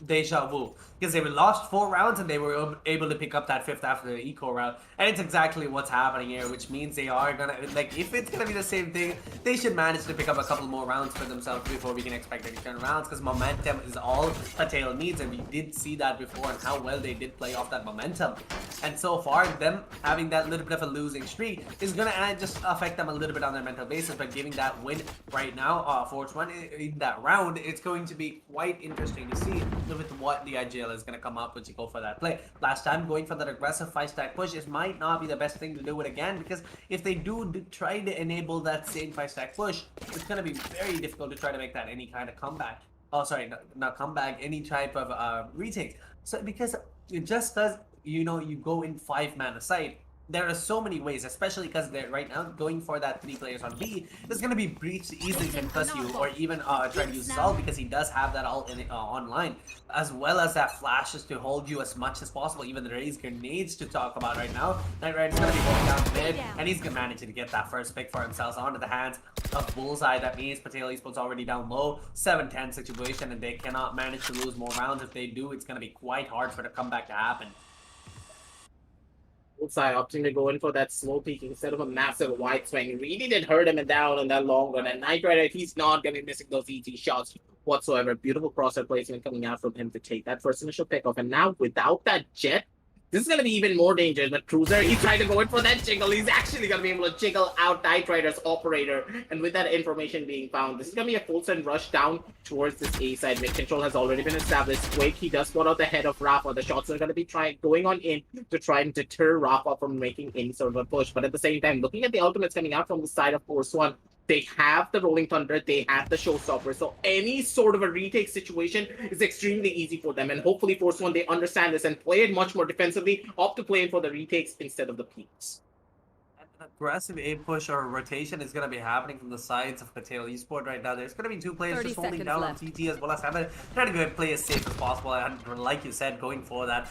deja vu, because they were lost 4 rounds and they were able to pick up that 5th after the eco round, and it's exactly what's happening here, which means they are gonna, like, if it's gonna be the same thing, they should manage to pick up a couple more rounds for themselves before we can expect any turn rounds, because momentum is all PATEL needs, and we did see that before and how well they did play off that momentum. And so far, them having that little bit of a losing streak is gonna just affect them a little bit on their mental basis, but giving that win right now, Force One in that round, it's going to be quite interesting to see with what the IGL is going to come up with to go for that play. Last time, going for that aggressive 5-stack push, it might not be the best thing to do it again, because if they do try to enable that same 5-stack push, it's going to be very difficult to try to make that any kind of comeback. Oh, sorry, not comeback, any type of retake. So, because it just does, you know, you go in 5-man aside. There are so many ways, especially because they're right now going for that 3 players on B. There's going to be Breach to easily concuss you, or even try to use Sol, because he does have that all in online, as well as that flashes to hold you as much as possible. Even the raised grenades to talk about right now. Knight Rider's going to be going down mid, and he's going to manage to get that first pick for himself onto the hands of Bullseye. That means PATEL Esports already down low, 7-10 situation, and they cannot manage to lose more rounds. If they do, it's going to be quite hard for the comeback to happen. Bullseye opting to go in for that slow peek instead of a massive wide swing. Really did hurt him down in that long run. And Knight Rider, he's not going to be missing those ET shots whatsoever. Beautiful crosshair placement coming out from him to take that first initial pickoff. And now without that jet, this is going to be even more dangerous. But Cruiser, he's trying to go in for that jiggle. He's actually going to be able to jiggle out Knight Rider's operator. And with that information being found, this is going to be a full send rush down towards this A side. Mid control has already been established. Quake, he does spot out the head of Rafa. The shots are going to be going on in to try and deter Rafa from making any sort of a push. But at the same time, looking at the ultimates coming out from the side of Force One, They have the Rolling Thunder, they have the Showstopper, so any sort of a retake situation is extremely easy for them. And hopefully, Force One, they understand this and play it much more defensively, opt to play in for the retakes instead of the peaks. An aggressive A push or rotation is going to be happening from the sides of PATEL Esports right now. There's going to be two players 30 just holding seconds down left. on TT as well as Heaven, trying to go and play as safe as possible. And like you said, going for that,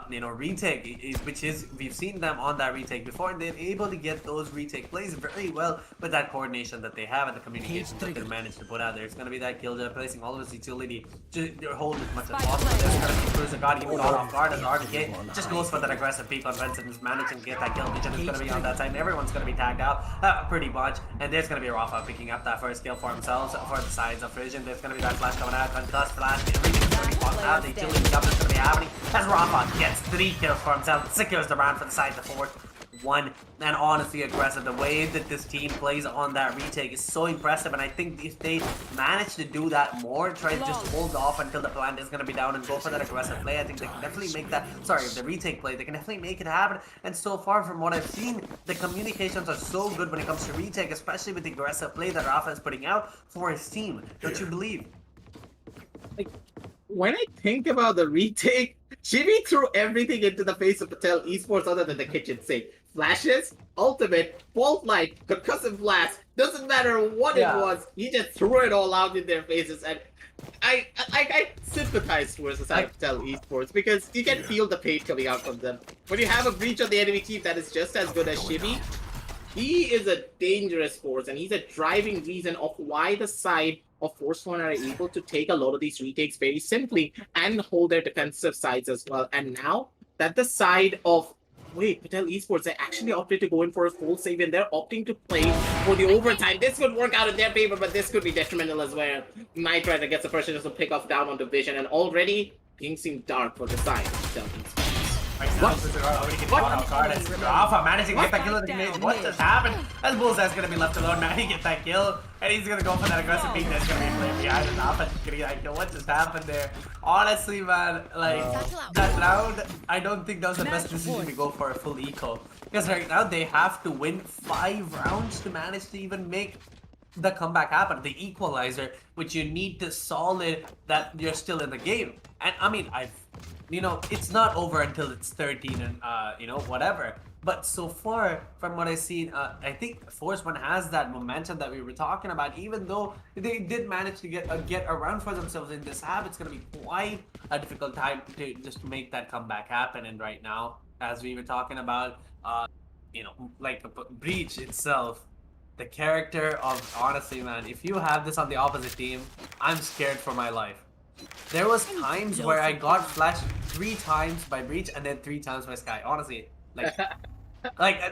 retake, which is, we've seen them on that retake before, and they're able to get those retake plays very well with that coordination that they have and the communication that they managed to put out there. It's going to be that Killjoy placing all of his utility to hold as much as possible. There's going to be Cruiser God even caught off guard as RDK just goes for that aggressive peek on Vincent, is managing to get that kill. Vision is going to be on that side, and everyone's going to be tagged out pretty much. And there's going to be Rafa picking up that first kill for themselves for the sides of Vision. There's going to be that flash coming out, concussed flash, everything's going to be popped out. The utility jump is going to be happening as Rafa gets 3 kills for himself, secures the round for the side, the fourth one. And honestly aggressive, the way that this team plays on that retake is so impressive, and I think if they manage to do that more, try to just hold off until the plant is going to be down and go for that aggressive play, I think they can definitely make that, the retake play, they can definitely make it happen. And so far from what I've seen, the communications are so good when it comes to retake, especially with the aggressive play that Rafa is putting out for his team. Don't you believe? Like, when I think about the retake, Jimmy threw everything into the face of PATEL Esports other than the kitchen sink. Flashes, ultimate, fault light, concussive blast, doesn't matter what it was, he just threw it all out in their faces. And I sympathize towards the side of PATEL Esports because you can feel the pain coming out from them. When you have a breach on the enemy team that is just as good as Shimmy, he is a dangerous force, and he's a driving reason of why the side of Force One are able to take a lot of these retakes very simply and hold their defensive sides as well. And now that the side of PATEL Esports, they actually opted to go in for a full save, and they're opting to play for the overtime. This could work out in their favor, but this could be detrimental as well. Knight Rider gets the first chance to pick off down on Division, and already things seem dark for the side of PATEL Esports. Rafa managing to get that kill in the image. What just happened? As Bullseye's gonna be left alone now. He gets that kill, and he's gonna go for that aggressive peek that's gonna be playing behind, and Rafa's gonna get that kill. What just happened there? Honestly, man, like that round, I don't think that was the best decision to go for a full eco, because right now they have to win 5 rounds to manage to even make the comeback happen, the equalizer, which you need to solid that you're still in the game. And I mean, it's not over until it's 13 and whatever. But so far, from what I've seen, I think Force One has that momentum that we were talking about. Even though they did manage to get around for themselves in this half, it's gonna be quite a difficult time to just make that comeback happen. And right now, as we were talking about, like Breach itself, the character of, honestly, man, if you have this on the opposite team, I'm scared for my life. There was times where I got flashed 3 times by Breach and then 3 times by Sky. Honestly, like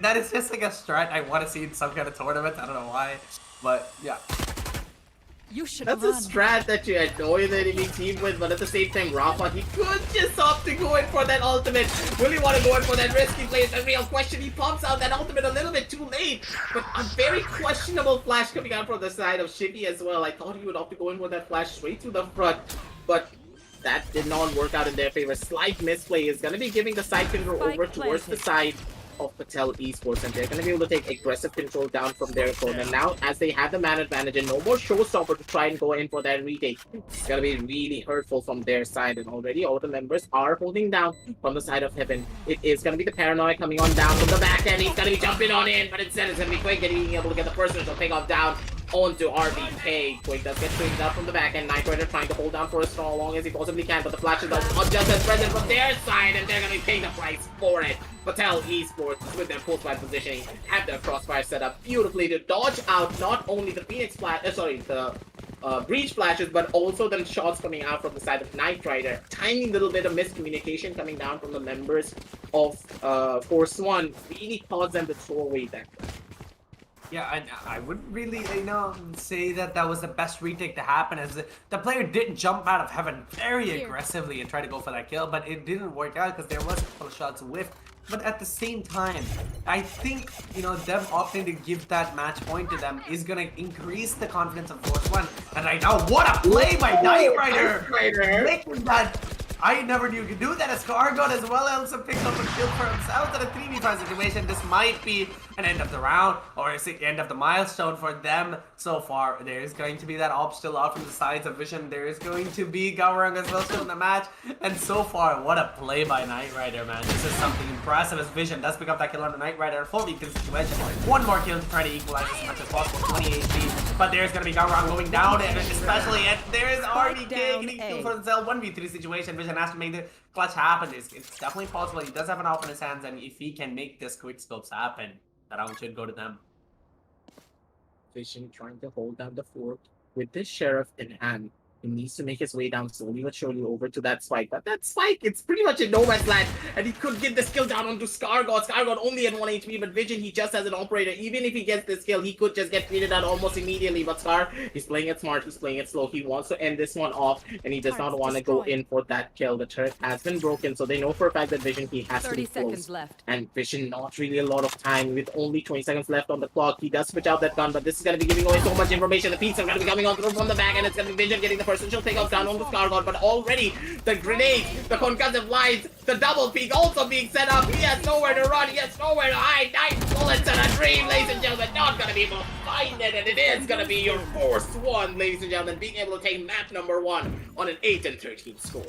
that is just like a strat I want to see in some kind of tournament. I don't know why, but yeah. That's a strat that you annoy the enemy team with, but at the same time, Rafa, he could just opt to go in for that ultimate. Will he want to go in for that risky play? It's a real question. He pops out that ultimate a little bit too late, but a very questionable flash coming out from the side of Shimmy as well. I thought he would opt to go in with that flash straight to the front, but that did not work out in their favor. Slight misplay is going to be giving the side control over towards the side of PATEL Esports, and they're going to be able to take aggressive control down from their opponent. Now, as they have the man advantage and no more showstopper to try and go in for that retake, it's going to be really hurtful from their side, and already all the members are holding down from the side of Heaven. It is going to be the Paranoia coming on down from the back end. He's going to be jumping on in, but instead it's going to be Quake being able to get the first initial pick off down onto RBK. Quake does get swinged out from the back end. Knight Rider trying to hold down for as long as he possibly can, but the flashes are just as present from their side, and they're going to be paying the price for it. PATEL Esports, with their post-fight positioning, have their crossfire set up beautifully to dodge out not only the Phoenix flash, the Breach flashes, but also the shots coming out from the side of Knight Rider. Tiny little bit of miscommunication coming down from the members of Force One really caused them to throw away that. Yeah, I wouldn't really, say that was the best retake to happen, as the player did jump out of Heaven very aggressively and try to go for that kill, but it didn't work out because there was a couple of shots whiffed. But at the same time, I think, them opting to give that match point to them is going to increase the confidence of Force One. And right now, what a play by Knight Rider! Making that I never knew you could do that. As Scargot as well also picks up a kill for himself in a 3v5 situation. This might be an end of the round or is it end of the milestone for them so far. There is going to be that op still out from the sides of Vision. There is going to be Gawarang as well still in the match. And so far, what a play by Knight Rider, man. This is something impressive as Vision does pick up that kill on the Knight Rider. 4v kill situation. One more kill to try to equalize as much as possible. 20 HP. But there's going to be Gawarang going down, and especially and there is RBK getting kill for himself. 1v3 situation. Vision has to make the clutch happen. It's definitely possible. He does have an op in his hands, and if he can make this quick scopes happen, that round should go to them. Vision trying to hold down the fort with this Sheriff in hand. He needs to make his way down slowly but surely over to that spike. But that spike, it's pretty much in no man's land. And he could get the skill down onto Scargot. Scargot only at 1 HP, but Vision, he just has an operator. Even if he gets this kill, he could just get treated out almost immediately. But Scar, he's playing it smart, he's playing it slow. He wants to end this one off, and he does not want to go in for that kill. The turret has been broken, so they know for a fact that Vision, he has to be 30 seconds close. left. And Vision, not really a lot of time. With only 20 seconds left on the clock, he does switch out that gun, but this is going to be giving away so much information. The peaks are going to be coming on through from the back, and it's going to be Vision getting the first initial takeout down on the Scargot, but already the grenades, the concussive lines, the double peak also being set up. He has nowhere to run, he has nowhere to hide. 9 bullets and a dream, ladies and gentlemen. Not gonna be able to find it, and it is gonna be your first one, ladies and gentlemen, being able to take map number 1 on an 8-13 score.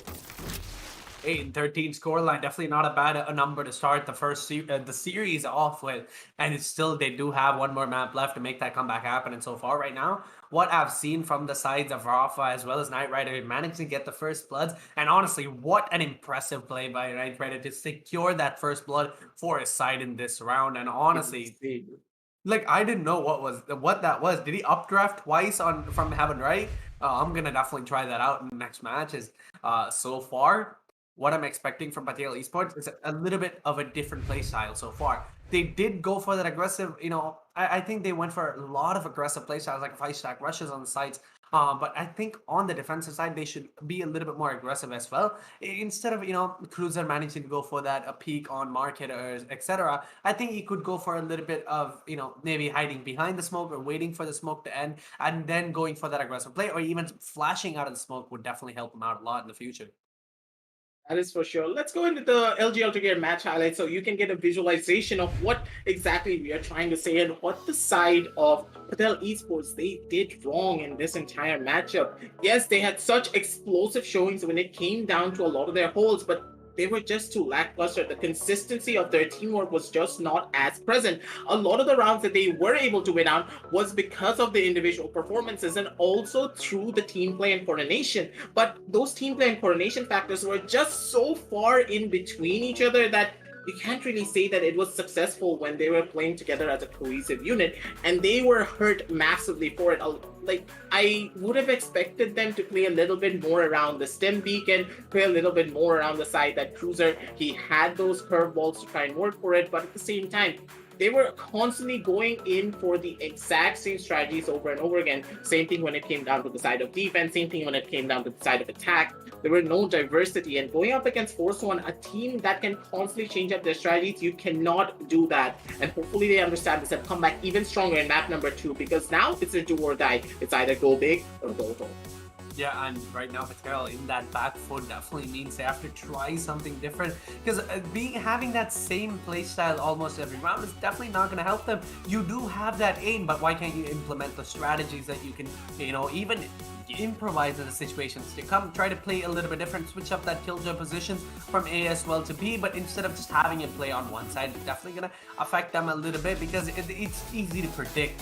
8-13 scoreline, definitely not a bad number to start the first the series off with, and it's still they do have one more map left to make that comeback happen. And so far right now, what I've seen from the sides of Rafa as well as Knight Rider, managed to get the first bloods, and honestly, what an impressive play by Knight Rider to secure that first blood for his side in this round. And honestly, like I didn't know what that was. Did he updraft twice on from Heaven, right? I'm gonna definitely try that out in the next matches. So far, what I'm expecting from PATEL Esports is a little bit of a different play style so far. They did go for that aggressive, I think they went for a lot of aggressive play styles, like 5-stack rushes on the sides. But I think on the defensive side, they should be a little bit more aggressive as well. Instead of, Cruiser managing to go for that a peak on marketers, etc. I think he could go for a little bit of, maybe hiding behind the smoke or waiting for the smoke to end and then going for that aggressive play, or even flashing out of the smoke would definitely help him out a lot in the future. That is for sure. Let's go into the LG Ultragear match highlights so you can get a visualization of what exactly we are trying to say and what the side of PATEL Esports they did wrong in this entire matchup. Yes, they had such explosive showings when it came down to a lot of their holds, but they were just too lackluster. The consistency of their teamwork was just not as present. A lot of the rounds that they were able to win out was because of the individual performances and also through the team play and coordination. But those team play and coordination factors were just so far in between each other that you can't really say that it was successful when they were playing together as a cohesive unit, and they were hurt massively for it. Like, I would have expected them to play a little bit more around the stem beacon, play a little bit more around the side that Cruiser, he had those curveballs to try and work for it, but at the same time, they were constantly going in for the exact same strategies over and over again. Same thing when it came down to the side of defense, same thing when it came down to the side of attack. There were no diversity, and going up against Force One, a team that can constantly change up their strategies, you cannot do that. And hopefully they understand this and come back even stronger in map number 2, because now it's a do or die. It's either go big or go home. Yeah, and right now PATEL in that back foot definitely means they have to try something different, because having that same play style almost every round is definitely not going to help them. You do have that aim, but why can't you implement the strategies that you can, even improvise in the situations to come, try to play a little bit different, switch up that killjoy positions from A as well to B, but instead of just having it play on one side, it's definitely going to affect them a little bit, because it's easy to predict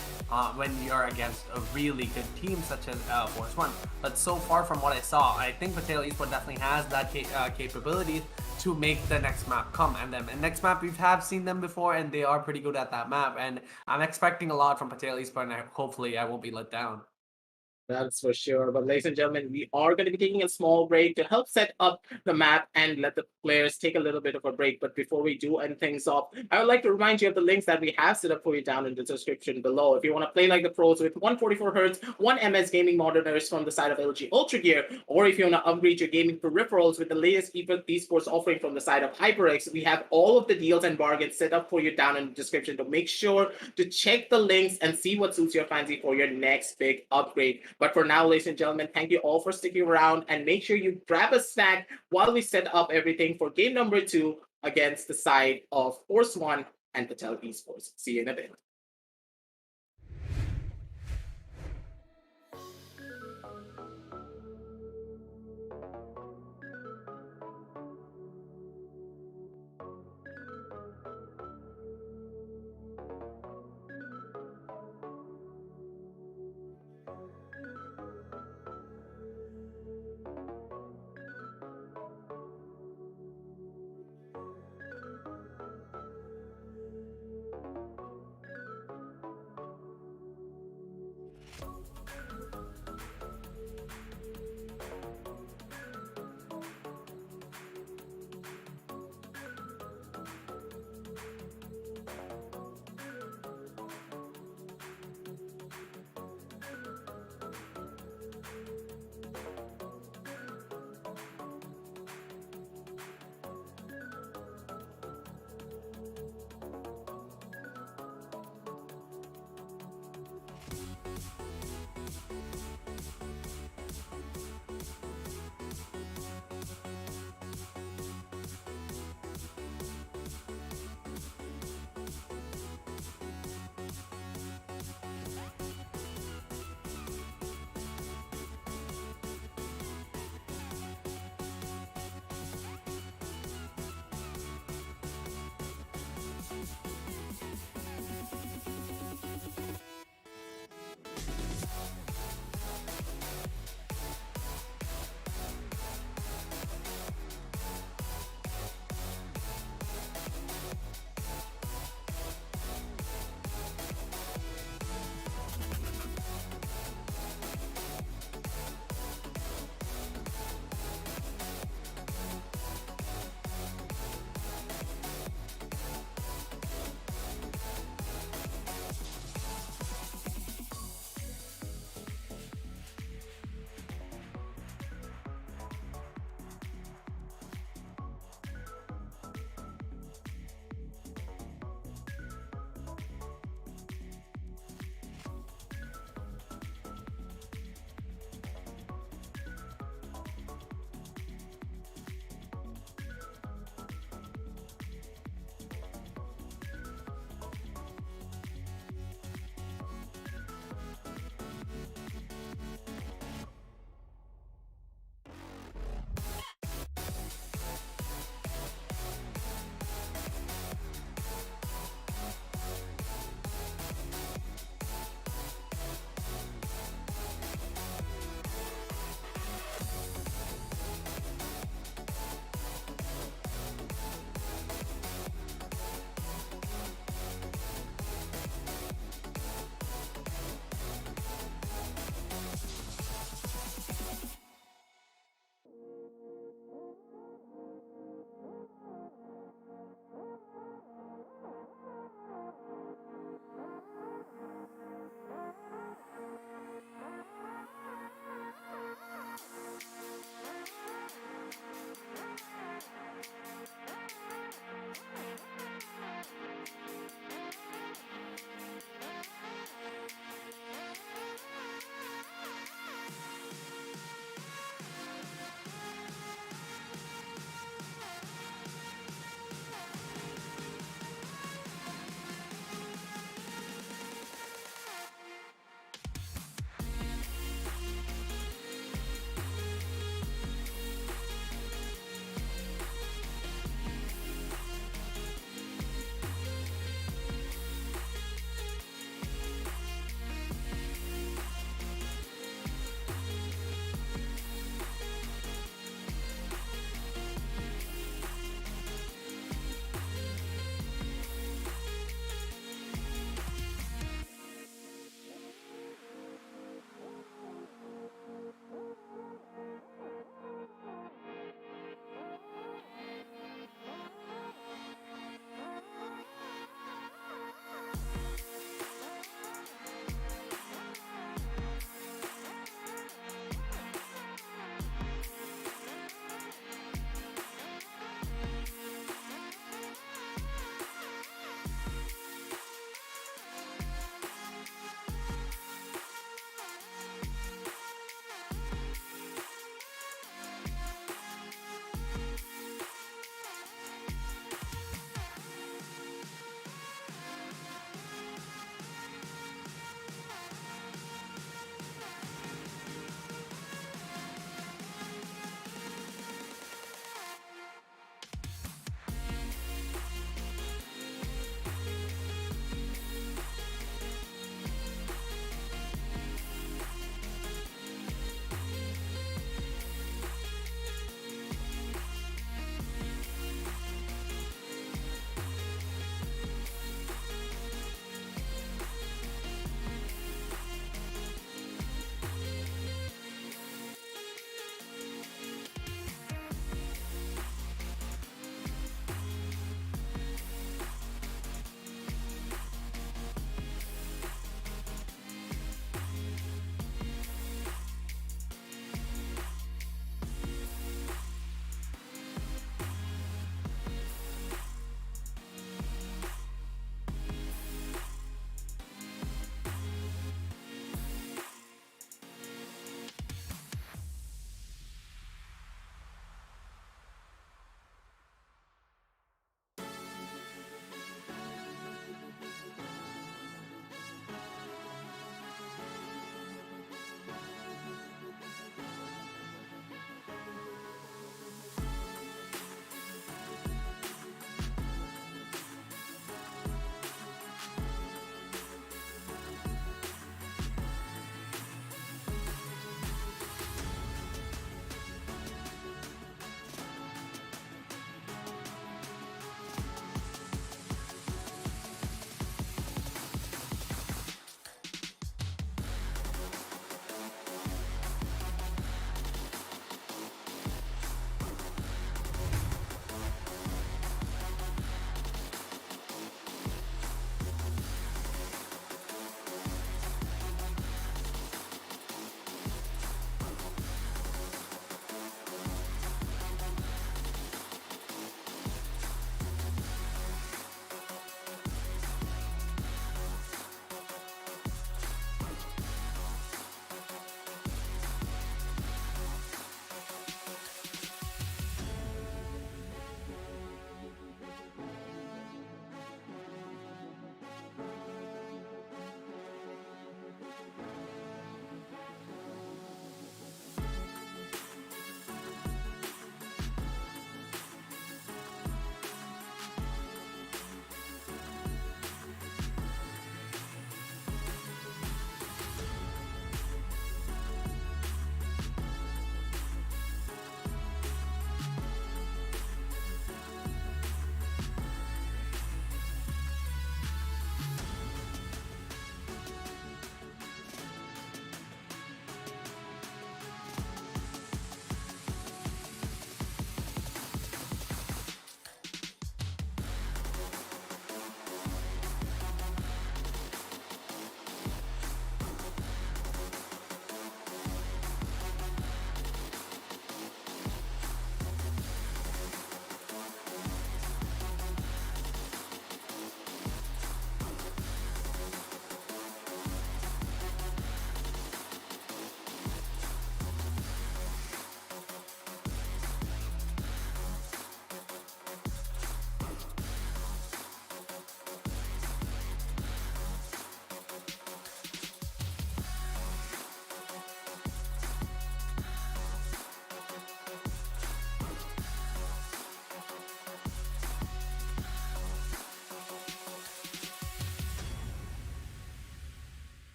when you're against a really good team such as Force One. But so far from what I saw, I think PATEL Esports definitely has that capability to make the next map come. And then next map, we have seen them before, and they are pretty good at that map, and I'm expecting a lot from PATEL Esports, and hopefully I won't be let down. That's for sure. But ladies and gentlemen, we are going to be taking a small break to help set up the map and let the players take a little bit of a break. But before we do end things off, I would like to remind you of the links that we have set up for you down in the description below. If you want to play like the pros with 144 Hz, 1 MS gaming monitors from the side of LG Ultragear, or if you want to upgrade your gaming peripherals with the latest esports offering from the side of HyperX, we have all of the deals and bargains set up for you down in the description. So make sure to check the links and see what suits your fancy for your next big upgrade. But for now, ladies and gentlemen, thank you all for sticking around, and make sure you grab a snack while we set up everything for game number 2 against the side of Force One and PATEL Esports. See you in a bit.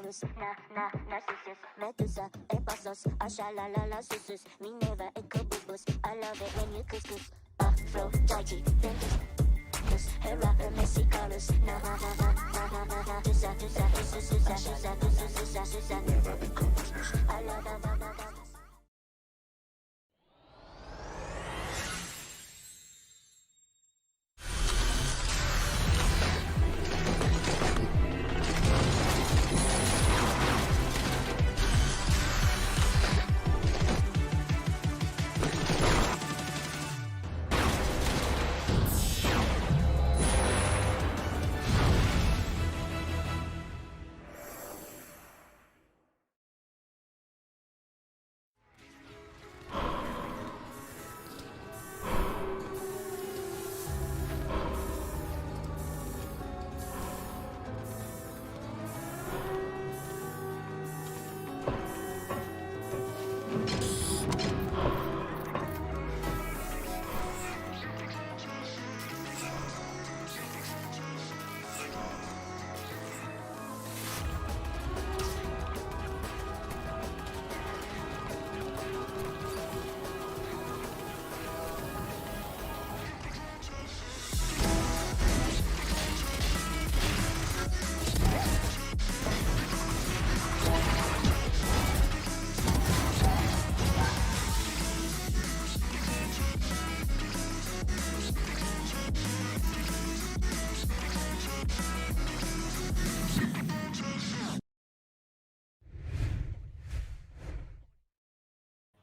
Icus, narcissus, Medusa, Epasos, Ashalalala, susus, me never a kubus. I love it when you couscous. Aphrodite, dentist, Hera, Messi, Carlos, na ha ha ha ha ha ha ha. Dusa, never a kubus. I love it.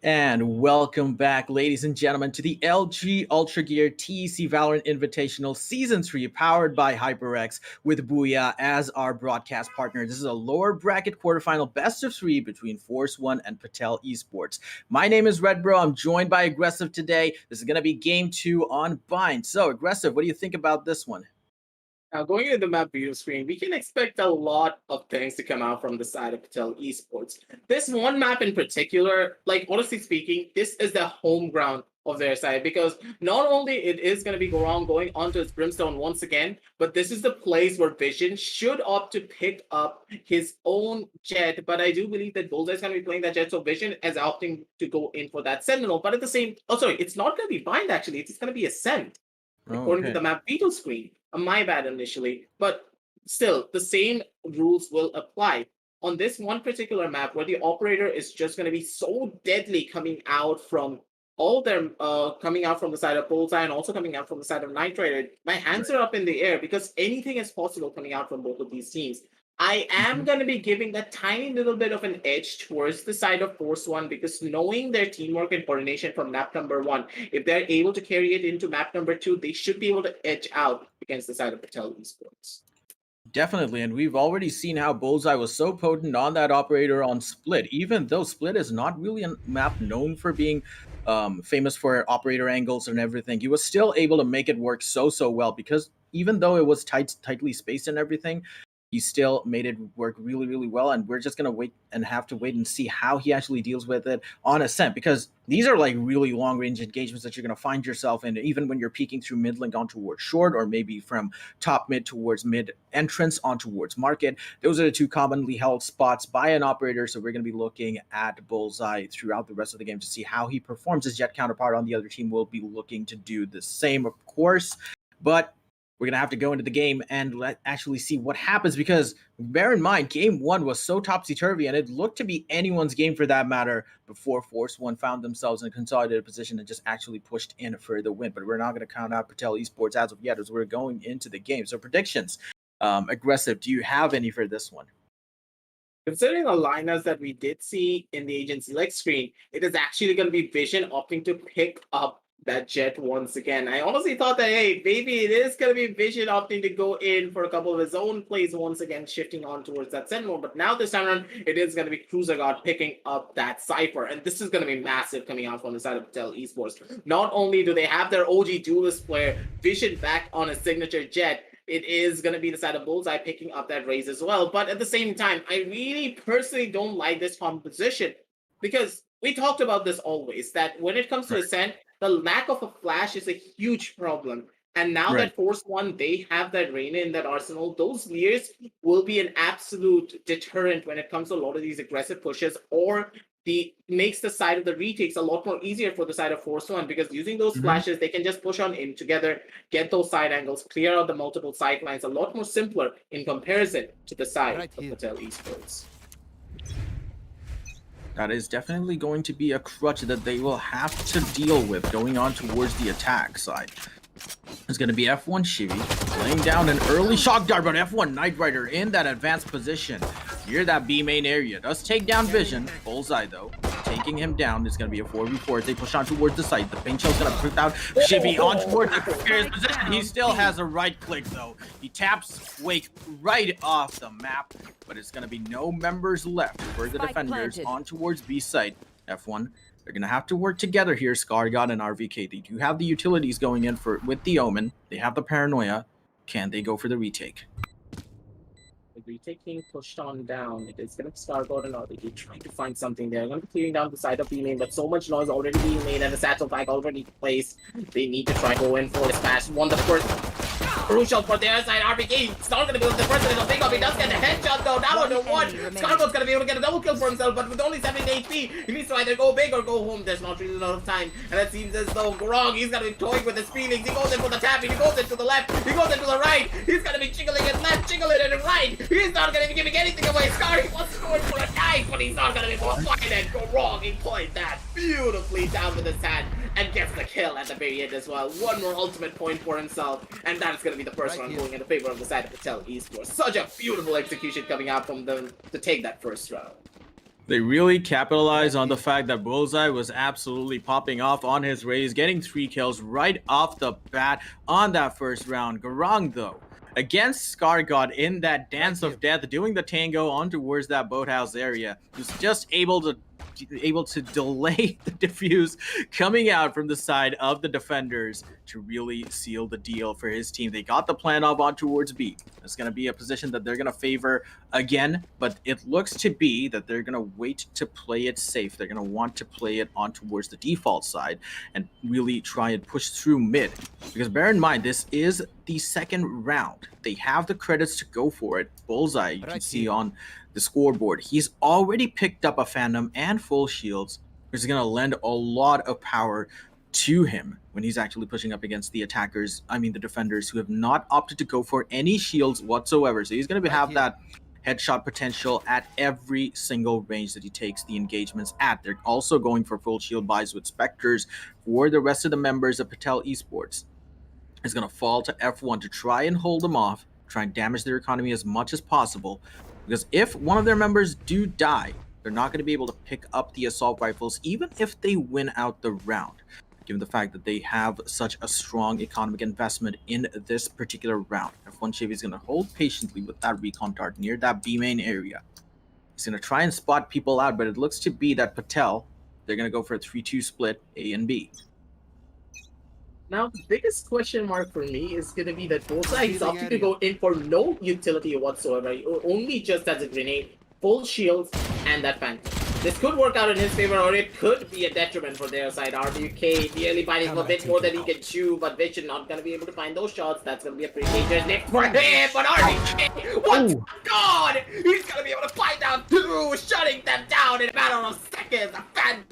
And welcome back, ladies and gentlemen, to the LG Ultragear TEC Valorant Invitational Season 3, powered by HyperX, with Booyah as our broadcast partner. This is a lower bracket quarterfinal best of 3 between Force One and PATEL Esports. My name is Red Bro. I'm joined by Aggressive today. This is going to be Game 2 on Bind. So, Aggressive, what do you think about this one? Now, going into the map view screen, we can expect a lot of things to come out from the side of PATEL Esports. This one map in particular, like honestly speaking, this is the home ground of their side, because not only it is going to be Gorong going onto his Brimstone once again, but this is the place where Vision should opt to pick up his own Jet. But I do believe that Bullseye is going to be playing that Jet, so Vision is opting to go in for that Sentinel. But at the same, it's not going to be Bind actually, it's going to be Ascent. According to the map veto screen. My bad initially, but still, the same rules will apply. On this one particular map, where the operator is just going to be so deadly coming out from all their coming out from the side of Bullseye and also coming out from the side of Nitrated, my hands are up in the air because anything is possible coming out from both of these teams. I am going to be giving that tiny little bit of an edge towards the side of Force One, because knowing their teamwork and coordination from map number 1, if they're able to carry it into map number 2, they should be able to edge out against the side of PATEL Esports. Definitely, and we've already seen how Bullseye was so potent on that operator on Split, even though Split is not really a map known for being famous for operator angles and everything. He was still able to make it work so well, because even though it was tightly spaced and everything, he still made it work really well, and we're just gonna have to wait and see how he actually deals with it on Ascent, because these are like really long range engagements that you're gonna find yourself in, even when you're peeking through mid lane on towards short, or maybe from top mid towards mid entrance on towards market. Those are the two commonly held spots by an operator, so we're gonna be looking at Bullseye throughout the rest of the game to see how he performs. His Jet counterpart on the other team will be looking to do the same, of course, but we're going to have to go into the game and actually see what happens, because bear in mind, game 1 was so topsy-turvy, and it looked to be anyone's game for that matter before Force One found themselves in a consolidated position and just actually pushed in for the win. But we're not going to count out PATEL Esports as of yet, as we're going into the game. So predictions, Aggressive, do you have any for this one? Considering the lineups that we did see in the agent select screen, it is actually going to be Vision opting to pick up that Jet once again. I honestly thought that, hey, maybe it is going to be Vision opting to go in for a couple of his own plays once again, shifting on towards that Sentinel. But now this time around, it is going to be Cruiser God picking up that Cypher. And this is going to be massive coming out from the side of PATEL Esports. Not only do they have their OG duelist player, Vision, back on a signature Jet, it is going to be the side of Bullseye picking up that raise as well. But at the same time, I really personally don't like this composition, because we talked about this always, that when it comes to Ascent, the lack of a flash is a huge problem. And now Right. that Force One, they have that Reyna in that arsenal. Those Leers will be an absolute deterrent when it comes to a lot of these aggressive pushes, or makes the side of the retakes a lot more easier for the side of Force One, because using those Mhm. flashes, they can just push on in together, get those side angles, clear out the multiple side lines a lot more simpler in comparison to the side Right of here. PATEL Esports. That is definitely going to be a crutch that they will have to deal with going on towards the attack side. It's going to be F1 Shivy laying down an early shock dart, but F1 Knight Rider in that advanced position near that B main area. Does take down Vision. Bullseye, though, taking him down. It's going to be a 4v4 as they push on towards the site. The paint shell's going to put out Shivy on towards the precarious position. He still has a right click, though. He taps Wake right off the map, but it's going to be no members left for the Spike defenders planted. on towards B site. F1, they're going to have to work together here, ScarGod and RVK. They do have the utilities going in with the Omen. They have the Paranoia. Can they go for the retake? The retake being pushed on down. It is going to start out and RVK trying to find something there. Going to be clearing down the side of B main, but so much noise already being made and a satchel pack already placed. They need to try to go in for this match. One the first crucial for their side. RVK it's not going to be the first little pick up. He does get a headshot though. Now under one. Scarbo's going to be able to get a double kill for himself, but with only 7 HP, he needs to either go big or go home. There's not really a lot of time, and it seems as though Grog, he's going to be toying with his feelings. He goes in for the tapping. He goes into the left. He goes into the right. He's going to be jiggling it left, jiggling it right. He's not going to be giving anything away. Scar, he wants to go in for a knife, but he's not going to be able to find it. Grog, he played that beautifully down with his hand and gets the kill at the very end as well. One more ultimate point for himself, and that's going to be the first round going in the favor of the side of PATEL Esports. Such a beautiful execution coming out from them to take that first round. They really capitalized on the fact that Bullseye was absolutely popping off on his raise, getting 3 kills right off the bat on that first round. Garang, though, against ScarGod in that dance of death, doing the tango on towards that boathouse area, was just able to delay the defuse coming out from the side of the defenders to really seal the deal for his team. They got the plan off on towards B. It's going to be a position that they're going to favor again, but it looks to be that they're going to wait to play it safe. They're going to want to play it on towards the default side and really try and push through mid, because bear in mind, this is the second round. They have the credits to go for it. Bullseye, you can see on the scoreboard, he's already picked up a Phantom and full shields, which is going to lend a lot of power to him when he's actually pushing up against the attackers, the defenders, who have not opted to go for any shields whatsoever. So he's going to have that headshot potential at every single range that he takes the engagements at. They're also going for full shield buys with Spectres for the rest of the members of PATEL Esports. It's going to fall to F1 to try and hold them off, try and damage their economy as much as possible, because if one of their members do die, they're not going to be able to pick up the assault rifles, even if they win out the round, given the fact that they have such a strong economic investment in this particular round. F1 Chevy is going to hold patiently with that recon dart near that B main area. He's going to try and spot people out, but it looks to be that PATEL, they're going to go for a 3-2 split, A and B. Now, the biggest question mark for me is going to be that both sides opted to go in for no utility whatsoever, only just as a grenade, full shields, and that Phantom. This could work out in his favor, or it could be a detriment for their side. RWK nearly finding a bit more than he can chew, but Vision not going to be able to find those shots. That's going to be a pretty dangerous nick for him, but RWK, what? God! He's going to be able to find out two, shutting them down in a matter of seconds. A fan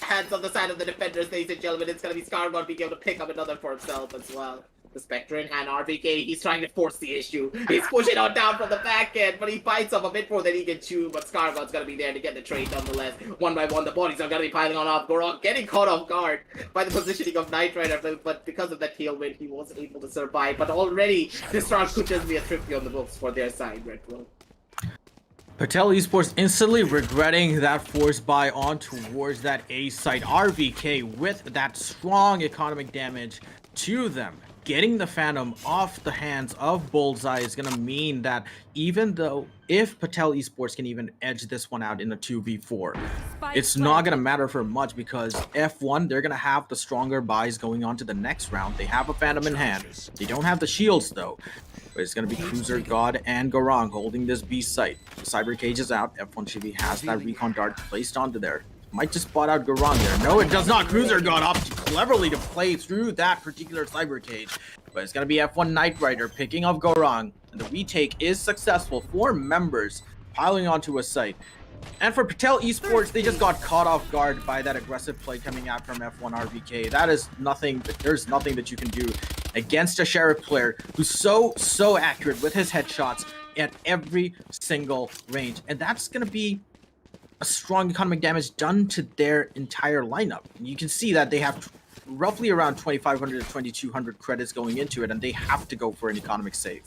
hands on the side of the defenders, ladies and gentlemen. It's going to be ScarGod being able to pick up another for himself as well. The Spectre in hand, RVK, he's trying to force the issue. He's pushing on down from the back end, but he fights off a bit more than he can chew, but ScarGod's going to be there to get the trade nonetheless. One by one, the bodies are going to be piling on off. Gorok getting caught off guard by the positioning of Knight Rider, but because of that tailwind, he wasn't able to survive. But already, this round could just be a thrifty on the books for their side, Red Bull. PATEL Esports instantly regretting that force buy on towards that A site. RVK with that strong economic damage to them. Getting the Phantom off the hands of Bullseye is going to mean that even though if PATEL Esports can even edge this one out in a 2v4, it's not going to matter for much, because F1, they're going to have the stronger buys going on to the next round. They have a Phantom in hand. They don't have the shields though. But it's going to be Cruiser God and Garang holding this B site. The Cyber Cage is out. F1 Chibi has that recon dart placed onto there. Might just spot out Garang there. No, it does not. Cruiser God opts to cleverly to play through that particular cyber cage. But it's going to be F1 Knight Rider picking up Gorong. And the retake is successful. 4 members piling onto a site. And for PATEL Esports, they just got caught off guard by that aggressive play coming out from F1 RVK. That is nothing, there's nothing that you can do against a Sheriff player who's so accurate with his headshots at every single range. And that's going to be a strong economic damage done to their entire lineup. You can see that they have roughly around 2,500 to 2,200 credits going into it, and they have to go for an economic save.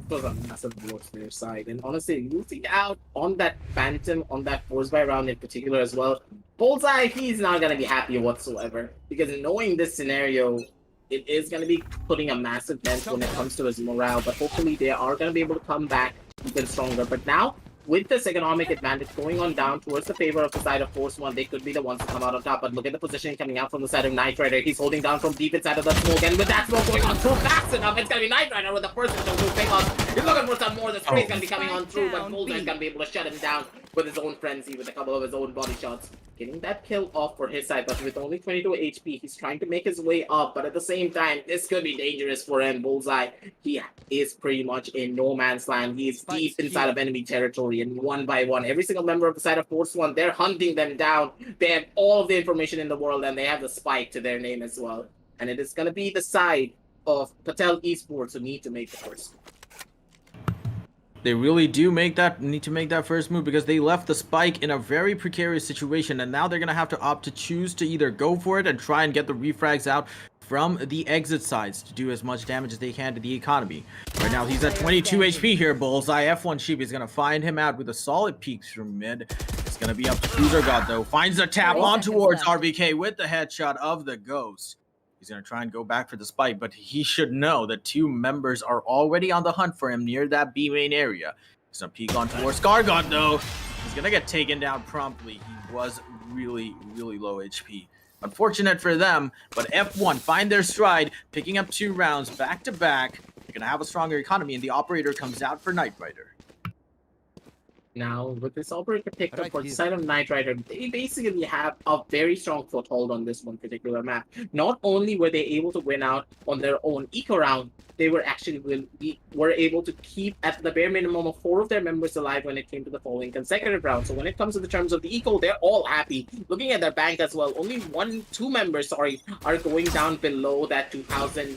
Was a massive blow to their side, and honestly, losing out on that Phantom, on that force by round in particular as well, Bullseye, he's not going to be happy whatsoever, because knowing this scenario, it is going to be putting a massive dent when it comes to his morale, but hopefully they are going to be able to come back even stronger. But now, with this economic advantage going on down towards the favor of the side of Force One, they could be the ones to come out on top. But look at the positioning coming out from the side of Knight Rider. He's holding down from deep inside of the smoke, and with that smoke going on through fast enough, it's gonna be Knight Rider with the first one to pick up. He's looking for some more. The spray's gonna be coming on through, but Bullseye's gonna be able to shut him down with his own frenzy, with a couple of his own body shots. Getting that kill off for his side, but with only 22 HP, he's trying to make his way up, but at the same time, this could be dangerous for him. Bullseye, he is pretty much in no man's land. He is deep inside of enemy territory, and one by one, every single member of the side of Force One, they're hunting them down. They have all of the information in the world, and they have the spike to their name as well. And it is going to be the side of PATEL Esports who need to make the first move. They really do need to make that first move, because they left the spike in a very precarious situation, and now they're going to have to opt to choose to either go for it and try and get the refrags out from the exit sides to do as much damage as they can to the economy. Right now he's at 22 HP here. Bullseye, F1 Sheep is going to find him out with a solid peek through mid. It's going to be up to Cruiser God though. Finds the tap on towards RVK with the headshot of the Ghost. He's going to try and go back for the spike, but he should know that 2 members are already on the hunt for him near that B main area. He's going to peek on towards Scargot though. He's going to get taken down promptly. He was really low HP. Unfortunate for them, but F1 find their stride, picking up 2 rounds back to back. They're going to have a stronger economy, and the operator comes out for Knight Rider. Now, with this operator picked up for the side of Knight Rider, they basically have a very strong foothold on this one particular map. Not only were they able to win out on their own eco round, they were actually were able to keep at the bare minimum of 4 of their members alive when it came to the following consecutive round. So when it comes to the terms of the eco, they're all happy. Looking at their bank as well, only 2 members, are going down below that 2,000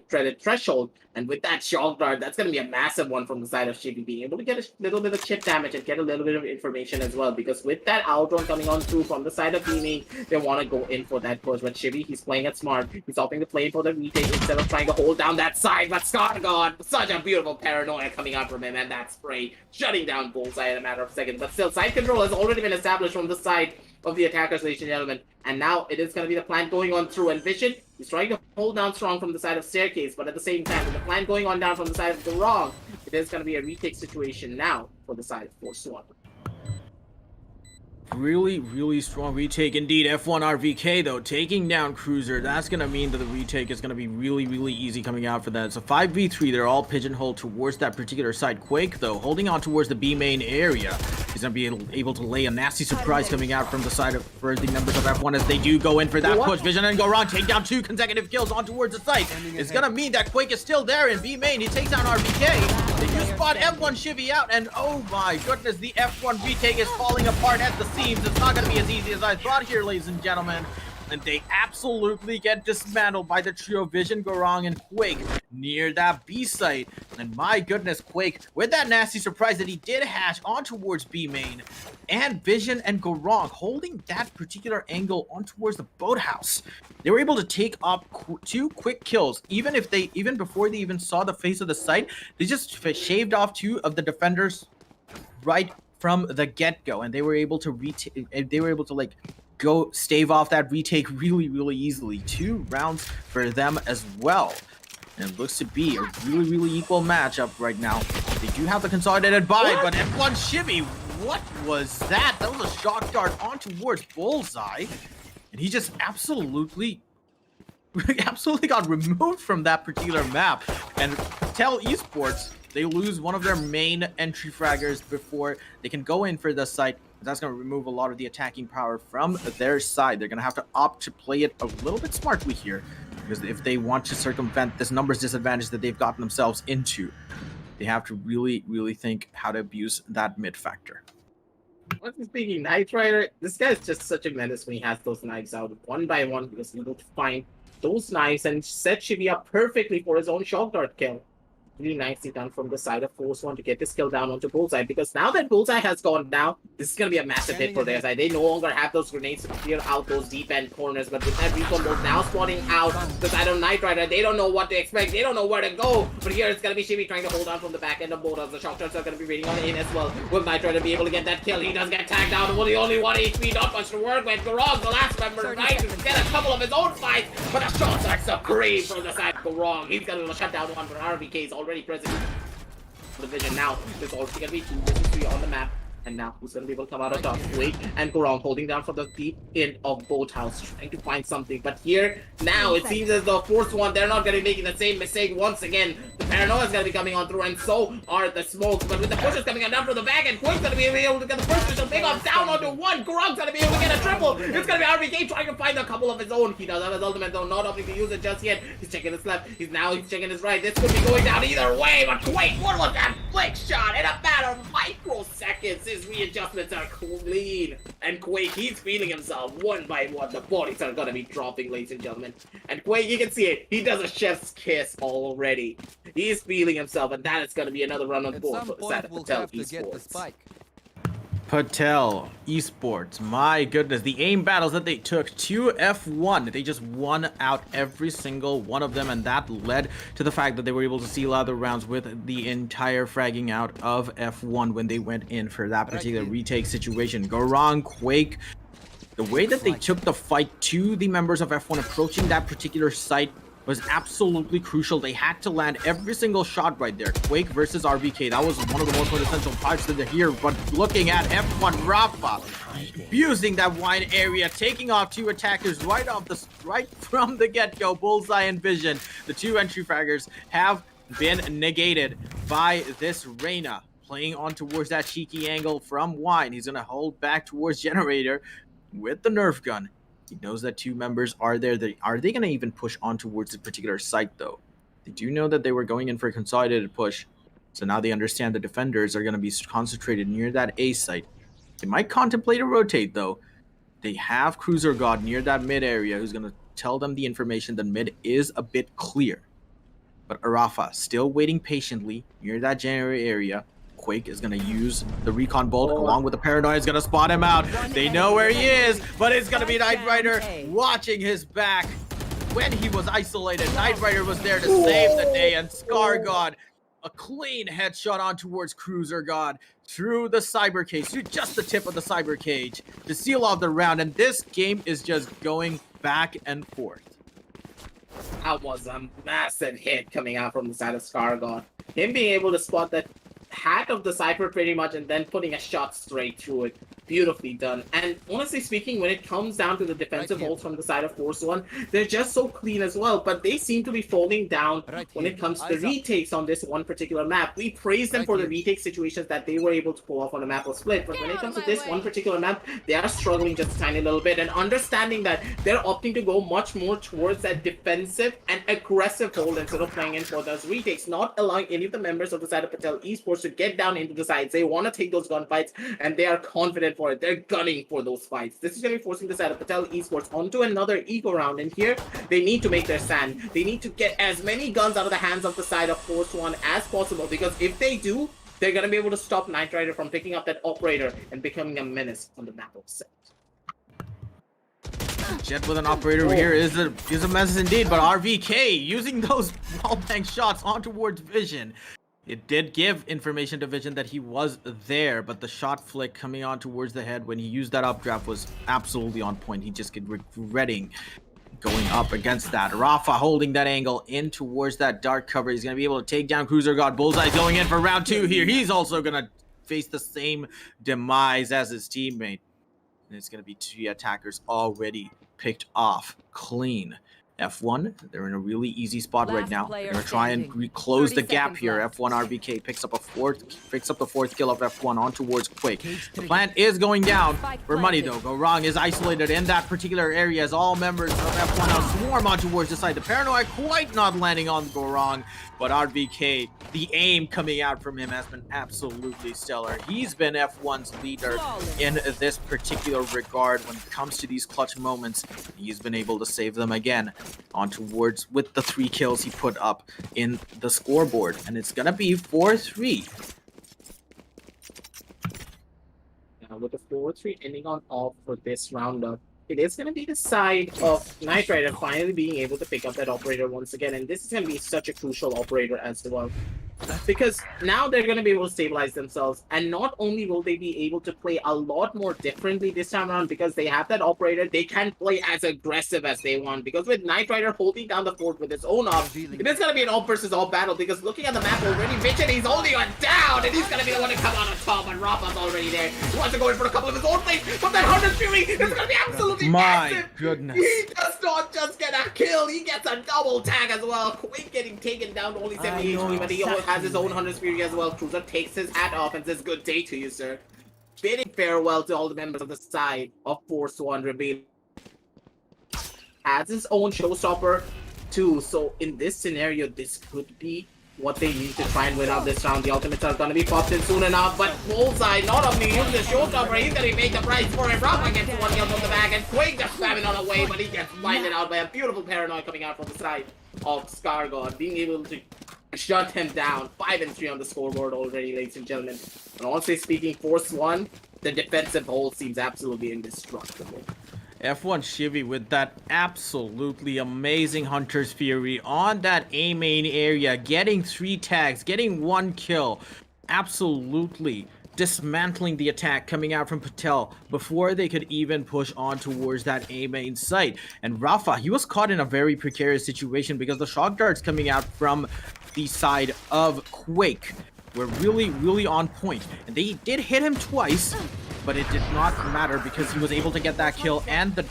credit threshold. And with that shock dart, that's going to be a massive one from the side of Shibby, being able to get a little bit of chip damage and get a little bit of information as well. Because with that Outrun coming on through from the side of Beaming, they want to go in for that push. But Shibby, he's playing it smart. He's opting to play for the retake instead of trying to hold down that side. But Scargot, such a beautiful paranoia coming out from him, and that spray shutting down Bullseye in a matter of seconds. But still, side control has already been established from the side of the attackers, ladies and gentlemen. And now it is going to be the plan going on through. And Vision, he's trying to hold down strong from the side of Staircase, but at the same time, with the plan going on down from the side of the Wrong, it is going to be a retake situation now for the side of Force One. Really strong retake indeed. F1 RVK though taking down Cruiser. That's gonna mean that the retake is gonna be really easy coming out for that. It's a 5v3. They're all pigeonholed towards that particular side. Quake though holding on towards the B main area. He's gonna be able to lay a nasty surprise coming out from the side of for the members of F1 as they do go in for that push. Vision and Gorong take down 2 consecutive kills on towards the site. It's gonna mean that Quake is still there in B main. He takes down RVK. They do spot F1 Shivy out, and oh my goodness, the F1 retake is falling apart at the seams. It's not going to be as easy as I thought here, ladies and gentlemen. And they absolutely get dismantled by the trio Vision, Gorong, and Quake near that B site. And my goodness, Quake, with that nasty surprise that he did hash on towards B main, and Vision and Gorong holding that particular angle on towards the boathouse. They were able to take up 2 quick kills, even before they even saw the face of the site. They just shaved off 2 of the defenders right from the get-go, and they were able to like go stave off that retake really easily. 2 rounds for them as well, and it looks to be a really equal matchup right now. They do have the consolidated buy, but F1 Shivy, what was that? That was a shock dart on towards Bullseye, and he just absolutely got removed from that particular map. And PATEL Esports, they lose one of their main entry fraggers before they can go in for the site That's going to remove a lot of the attacking power from their side. They're going to have to opt to play it a little bit smartly here, because if they want to circumvent this numbers disadvantage that they've gotten themselves into, they have to really, really think how to abuse that mid factor. Honestly speaking, Knight Rider, this guy's just such a menace when he has those knives out one by one, because he will find those knives and set Chibi up perfectly for his own shock dart kill. Really nicely done from the side of Force One to get this kill down onto Bullseye, because now that Bullseye has gone down, this is going to be a massive hit for their side. They no longer have those grenades to clear out those deep end corners, but with that recon mode now spotting out the side of Knight Rider, they don't know what to expect, they don't know where to go, but here it's going to be Shimmy trying to hold on from the back end of Bullseye. The shock darts are going to be reading on in as well. Will Knight Rider be able to get that kill? He does get tagged down, with only 1 HP, not much to work with. Garong, the last member, right, get a couple of his own fights, but the shots are so great from the side of Garong. He's going to shut down one, but RBK is already present. The vision now. There's also going to be 2 versus 3 on the map. And now who's going to be able to come out of top? Wait and Gorong holding down for the deep end of Boathouse, trying to find something. But here, now it seems as though Force One, they're not going to be making the same mistake once again. The paranoia is going to be coming on through, and so are the smokes. But with the pushes coming on down from the back, and Quick's going to be able to get the first initial pick off down onto 1. Gorong's going to be able to get a triple. It's going to be RBK trying to find a couple of his own. He does have his ultimate, though, not opting to use it just yet. He's checking his left. He's checking his right. This could be going down either way. But Quake, what was that flick shot? In a matter of microseconds, his readjustments are clean. And Quake, he's feeling himself one by one. The bodies are gonna be dropping, ladies and gentlemen. And Quake, you can see it. He does a chef's kiss already. He's feeling himself, and that is gonna be another run on the board for the side of PATEL Esports. PATEL Esports, my goodness, the aim battles that they took to F1, they just won out every single one of them, and that led to the fact that they were able to seal out the rounds with the entire fragging out of F1 when they went in for that particular retake situation. Garong, Quake, the way that they took the fight to the members of F1 approaching that particular site was absolutely crucial. They had to land every single shot right there. Quake versus RBK, that was one of the more quintessential parts that they're here. But looking at F1, Rafa abusing that wide area, taking off 2 attackers right from the get-go. Bullseye and Vision, the 2 entry fraggers, have been negated by this Reyna. Playing on towards that cheeky angle from Wine. He's gonna hold back towards Generator with the Nerf gun. He knows that 2 members are there. Are they going to even push on towards this particular site, though? They do know that they were going in for a consolidated push. So now they understand the defenders are going to be concentrated near that A site. They might contemplate a rotate, though. They have Cruiser God near that mid area who's going to tell them the information that mid is a bit clear. But Arafa still waiting patiently near that January area. Quake is going to use the recon bolt along with the paranoia is going to spot him out. They know where he is, but it's going to be Knight Rider watching his back. When he was isolated, Knight Rider was there to save the day, and Scar God, a clean headshot on towards Cruiser God through the cyber cage, through just the tip of the cyber cage to seal off the round, and this game is just going back and forth. That was a massive hit coming out from the side of Scar God. Him being able to spot that hat of the Cypher pretty much and then putting a shot straight through it. Beautifully done. And honestly speaking, when it comes down to the defensive holds from the side of Force One, they're just so clean as well, but they seem to be falling down when it comes to the retakes on this one particular map. We praise them for the retake situations that they were able to pull off on the map of Split, but when it comes to this one particular map, they are struggling just a tiny little bit, and understanding that they're opting to go much more towards that defensive and aggressive hold instead of playing in for those retakes, not allowing any of the members of the side of PATEL Esports to get down into the sides. They want to take those gunfights, and they are confident for it. They're gunning for those fights. This is going to be forcing the side of PATEL Esports onto another eco round, and here they need to make their stand. They need to get as many guns out of the hands of the side of Force One as possible, because if they do, they're going to be able to stop Knight Rider from picking up that operator and becoming a menace on the map of set. Jet with an operator here is a mess indeed, but RVK using those wallbang shots on towards Vision. It did give information to Vision that he was there, but the shot flick coming on towards the head when he used that updraft was absolutely on point. He just kept regretting going up against that. Rafa holding that angle in towards that dark cover. He's going to be able to take down Cruiser God. Bullseye going in for round 2 here. He's also going to face the same demise as his teammate. And it's going to be 2 attackers already picked off clean. F1, they're in a really easy spot right Last now. player They're gonna try and standing. close 30 the gap seconds here. left. F1 RBK picks up the fourth kill of F1 on towards Quake. Cage The three. plant is going down Spike for money though. planted. Go wrong is isolated in that particular area as all members of F1 now swarm on towards the side. The paranoia quite not landing on Go wrong, but RBK, the aim coming out from him has been absolutely stellar. He's been F1's leader in this particular regard when it comes to these clutch moments. He's been able to save them again on towards with the 3 kills he put up in the scoreboard, and it's gonna be 4-3. Now with the 4-3 ending on off for this roundup, it is going to be the side of Knight Rider finally being able to pick up that operator once again, and this is going to be such a crucial operator as well. Because now they're going to be able to stabilize themselves, and not only will they be able to play a lot more differently this time around because they have that operator, they can play as aggressive as they want. Because with Knight Rider holding down the fort with his own op, it is going to be an all versus all battle. Because looking at the map already, Mitchell, he's holding on down, and he's going to be the one to come out on top, and Rafa's already there. He wants to go in for a couple of his own plays, but that Hunter's Fury is going to be absolutely My massive. goodness. He does not just get a kill, he gets a double tag as well. Quake getting taken down to only 70 HP, but he has his own Hunter's Fury as well. Cruiser takes his hat off and says, "Good day to you, sir." Bidding farewell to all the members of the side of Force One. Reveal has his own showstopper too. So in this scenario, this could be what they need to try and win out this round. The ultimates are gonna be popped in soon enough, but Bullseye not only uses his showstopper, he's gonna make the price for it. Rafa gets one kill from the back, and Quake just spamming on the way, but he gets blinded out by a beautiful paranoid coming out from the side of Scargod, being able to shut him down. 5-3 on the scoreboard already, ladies and gentlemen. And honestly speaking, Force One, the defensive hold seems absolutely indestructible. F1 Shivy with that absolutely amazing Hunter's Fury on that A main area, getting 3 tags, getting 1 kill, absolutely dismantling the attack coming out from PATEL before they could even push on towards that A main site. And Rafa, he was caught in a very precarious situation because the shock darts coming out from the side of Quake were really on point, and they did hit him twice, but it did not matter because he was able to get that kill and the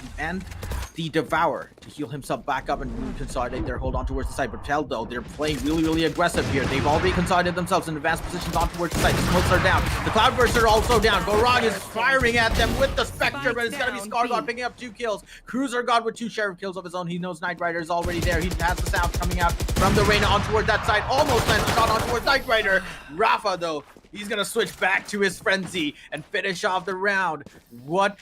Devour to heal himself back up and consolidate their hold on towards the side. But PATEL, though, they're playing really aggressive here. They've already consolidated themselves in advanced positions on towards the side. The smokes are down. The Cloudbursts are also down. Gorong is firing at them with the Spectre, but it's gonna be Scargod picking up 2 kills. Cruiser God with 2 Sheriff kills of his own. He knows Knight Rider is already there. He has the sound coming out from the Reyna on towards that side. Almost lands a shot on towards Knight Rider. Rafa, though, he's gonna switch back to his frenzy and finish off the round. What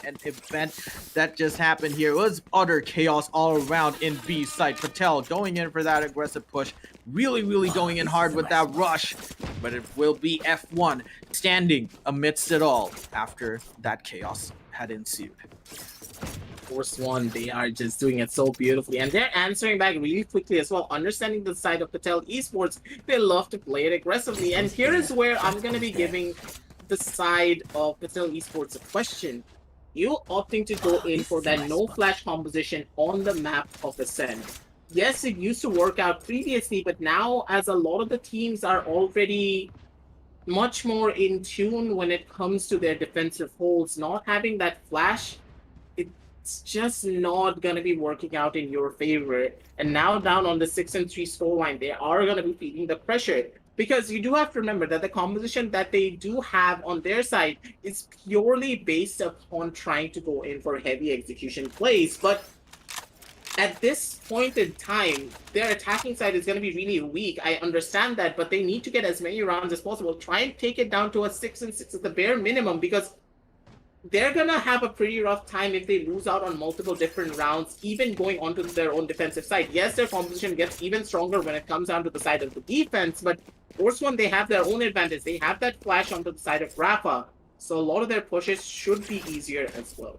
an event that just happened here. It was utter chaos all around in B side. PATEL going in for that aggressive push. Really going in hard with that rush. But it will be F1 standing amidst it all after that chaos had ensued. Force One, they are just doing it so beautifully, and they're answering back really quickly as well. Understanding the side of PATEL Esports, they love to play it aggressively. And here is where I'm going to be giving the side of PATEL Esports a question. You opting to go in for that no flash composition on the map of Ascent. Yes, it used to work out previously, but now as a lot of the teams are already much more in tune when it comes to their defensive holds, not having that flash, it's just not going to be working out in your favor. And now down on the 6-3 scoreline, they are going to be feeling the pressure. Because you do have to remember that the composition that they do have on their side is purely based upon trying to go in for heavy execution plays. But at this point in time, their attacking side is going to be really weak. I understand that, but they need to get as many rounds as possible. Try and take it down to a 6-6 at the bare minimum, because they're going to have a pretty rough time if they lose out on multiple different rounds, even going onto their own defensive side. Yes, their composition gets even stronger when it comes down to the side of the defense, but Force One, they have their own advantage. They have that flash onto the side of Rafa, so a lot of their pushes should be easier as well.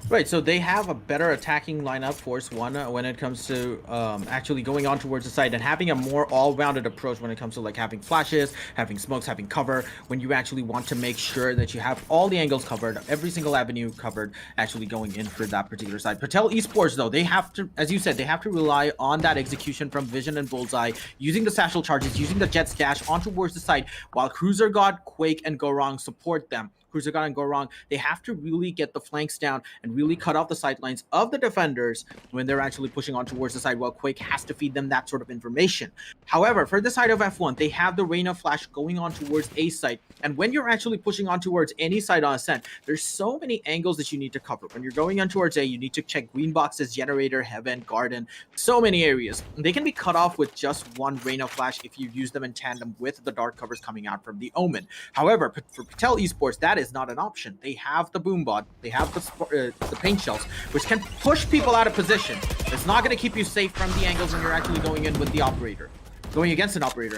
Right, so they have a better attacking lineup, Force One, when it comes to actually going on towards the side and having a more all-rounded approach when it comes to like having flashes, having smokes, having cover, when you actually want to make sure that you have all the angles covered, every single avenue covered, actually going in for that particular side. PATEL Esports, though, they have to, as you said, they have to rely on that execution from Vision and Bullseye, using the satchel charges, using the Jet Stash on towards the side, while Cruiser God, Quake, and Gorong support them. Cruiser God and Gorong, they have to really get the flanks down and really cut off the sidelines of the defenders when they're actually pushing on towards the side, while Quake has to feed them that sort of information. However, for the side of F1, they have the Reyna flash going on towards A site, and when you're actually pushing on towards any side on ascent, there's so many angles that you need to cover. When you're going on towards A, you need to check green boxes, generator, heaven, garden, so many areas. They can be cut off with just one Reyna flash if you use them in tandem with the dark covers coming out from the Omen. However, for PATEL Esports, that is not an option. They have the Boombot, they have the paint shells, which can push people out of position. It's not going to keep you safe from the angles when you're actually going in with the operator. Going against an operator.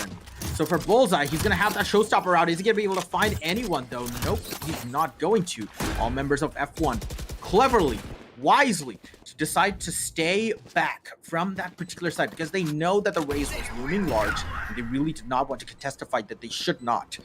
So for Bullseye, he's going to have that showstopper out. Is he going to be able to find anyone, though? Nope, he's not going to. All members of F1 cleverly, wisely, decide to stay back from that particular side because they know that the Raze was looming large and they really did not want to contest a fight that they should not.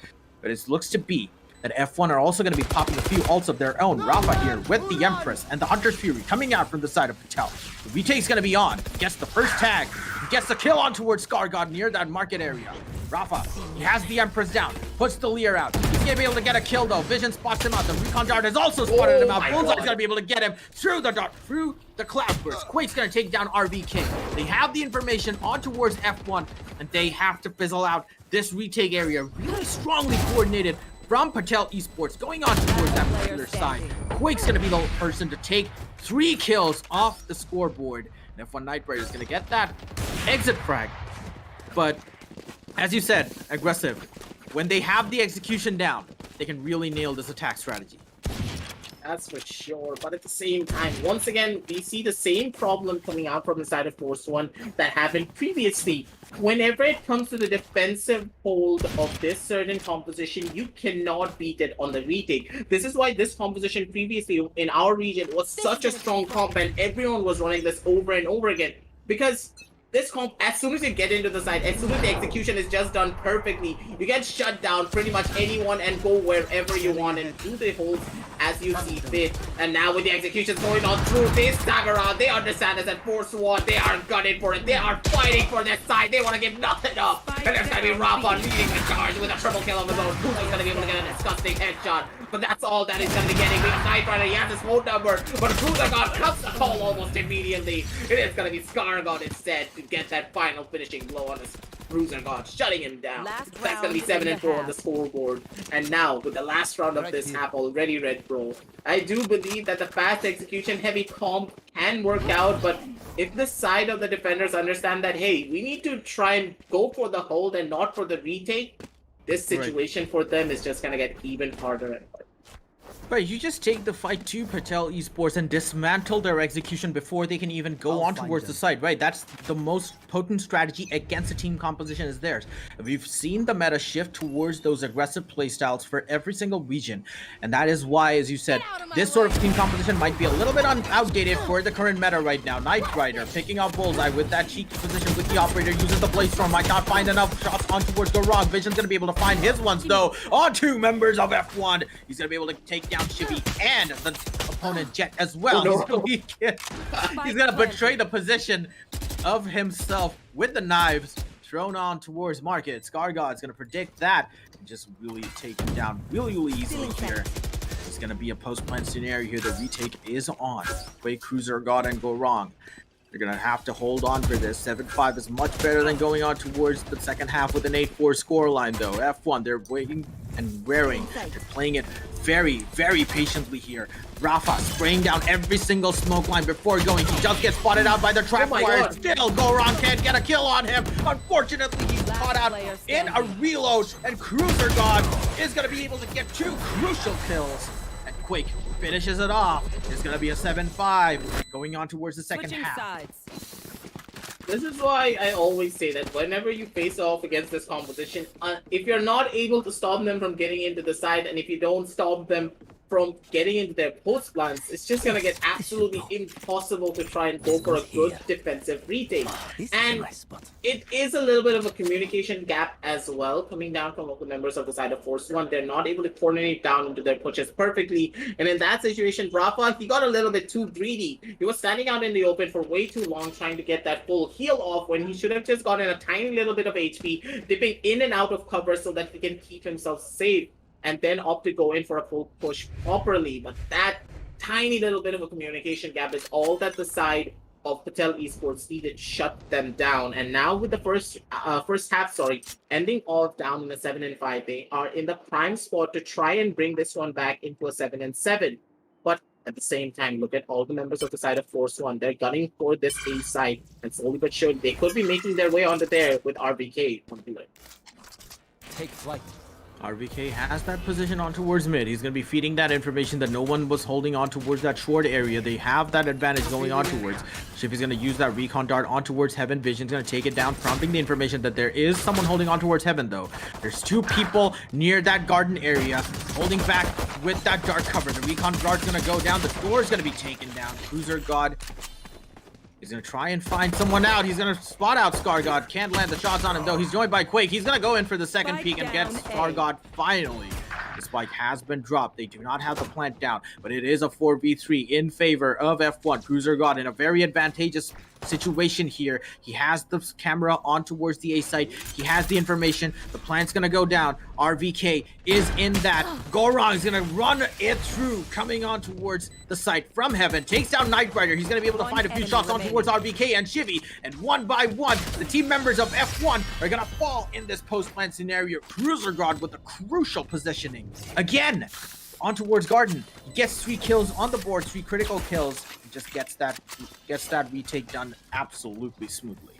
But it looks to be that F1 are also going to be popping a few ults of their own. Rafa here with the Empress and the Hunter's Fury coming out from the side of Patel. The retake's going to be on. He gets the first tag. He gets the kill on towards Scar God near that market area. Rafa, he has the Empress down, puts the Leer out. He's going to be able to get a kill though. Vision spots him out. The Recon Dart has also spotted him out. Bullseye's going to be able to get him through the dart, through the Cloudburst. Quake's going to take down RVK. They have the information on towards F1 and they have to fizzle out this retake area. Really strongly coordinated from PATEL Esports going on towards that particular side. Quake's going to be the person to take 3 kills off the scoreboard. And F1 Night Rider is going to get that exit frag. But as you said, aggressive. When they have the execution down, they can really nail this attack strategy. That's for sure. But at the same time, once again, we see the same problem coming out from the side of Force One that happened previously. Whenever it comes to the defensive hold of this certain composition, you cannot beat it on the retake. This is why this composition previously in our region was such a strong comp and everyone was running this over and over again. Because this comp, as soon as you get into the side, as soon as the execution is just done perfectly, you get shut down pretty much anyone and go wherever you want and do the holds as you see fit. And now with the executions going on through, they stagger out, they understand this at Force One, they are gunning for it, they are fighting for their side, they want to give nothing up. And there's going to be Rafa leading the charge with a triple kill of his own. Who's going to be able to get a disgusting headshot? But that's all that he's going to be getting. We have Knight Rider, he has his phone number, but Cruiser God cuts the call almost immediately. It is going to be Scar God instead to get that final finishing blow on his Cruiser God, shutting him down. That's going to be 7-4 on the scoreboard. And now, with the last round of this half already red pro, I do believe that the fast execution heavy comp can work out, but if the side of the defenders understand that, hey, we need to try and go for the hold and not for the retake, this situation for them is just going to get even harder and harder. Right, you just take the fight to PATEL Esports and dismantle their execution before they can even go on towards the side, right? That's the most potent strategy against a team composition is theirs. We've seen the meta shift towards those aggressive playstyles for every single region, and that is why, as you said, this sort of team composition might be a little bit outdated for the current meta right now. Knight Rider picking out Bullseye with that cheeky position with the operator, uses the Blaze-Storm, might not find enough shots on towards Gorong. Vision's going to be able to find his ones, though, on 2 members of F1. He's going to be able to take down Chibi and the opponent Jet as well. Oh, no. He's gonna betray the position of himself with the knives thrown on towards Market. Scar God's gonna predict that and just really take him down really easily here. It's gonna be a post-plan scenario here. The retake is on. Quake, Cruiser God, and Gorong. They're gonna have to hold on for this. 7-5 is much better than going on towards the second half with an 8-4 scoreline, though. F1, they're waiting and wearing. They're playing it very patiently here. Rafa spraying down every single smoke line before going. He just gets spotted out by the trap wire. Still, Gorong can't get a kill on him. Unfortunately, he's caught out in a reload, and Cruiser God is gonna be able to get 2 crucial kills. And Quake finishes it off. It's gonna be a 7-5 going on towards the second half. This is why I always say that whenever you face off against this composition, if you're not able to stop them from getting into the side, and if you don't stop them from getting into their post plans, it's just gonna get absolutely impossible to try and go for a good defensive retake. And it is a little bit of a communication gap as well, coming down from local members of the side of Force One. They're not able to coordinate down into their pushes perfectly. And in that situation, Rafa, he got a little bit too greedy. He was standing out in the open for way too long, trying to get that full heal off when he should have just gotten a tiny little bit of HP, dipping in and out of cover so that he can keep himself safe. and then opt to go in for a full push properly. But that tiny little bit of a communication gap is all that the side of PATEL Esports needed shut them down. And now with the first half, ending off down in a 7-5, they are in the prime spot to try and bring this one back into a 7-7. But at the same time, look at all the members of the side of Force One. They're gunning for this A side, and slowly but surely they could be making their way onto there with RBK on the Take flight. RVK has that position on towards mid. He's going to be feeding that information that no one was holding on towards that short area. They have that advantage going on towards. Shift is going to use that recon dart on towards Heaven. Vision's going to take it down, prompting the information that there is someone holding on towards Heaven, though. There's two people near that garden area holding back with that dart cover. The recon dart's going to go down. The door is going to be taken down. Cruiser God is going to try and find someone out. He's going to spot out Scar God. Can't land the shots on him, though. He's joined by Quake. He's going to go in for the second Spike peek and get down Scar A. God finally. The spike has been dropped. They do not have the plant down, but it is a 4v3 in favor of F1. Cruiser God in a very advantageous situation here. He has the camera on towards the A site. He has the information. The plant's going to go down. RVK is in that. Gorong is going to run it through, coming on towards the site from Heaven. Takes down Knight Rider. He's going to be able to One find a few enemy shots on remaining. towards RVK and Shivy. And one by one, the team members of F1 are going to fall in this post-plant scenario. Cruiser God with a crucial positioning. Again, on towards Garden. He gets 3 kills on the board, 3 critical kills. He just gets that retake done absolutely smoothly.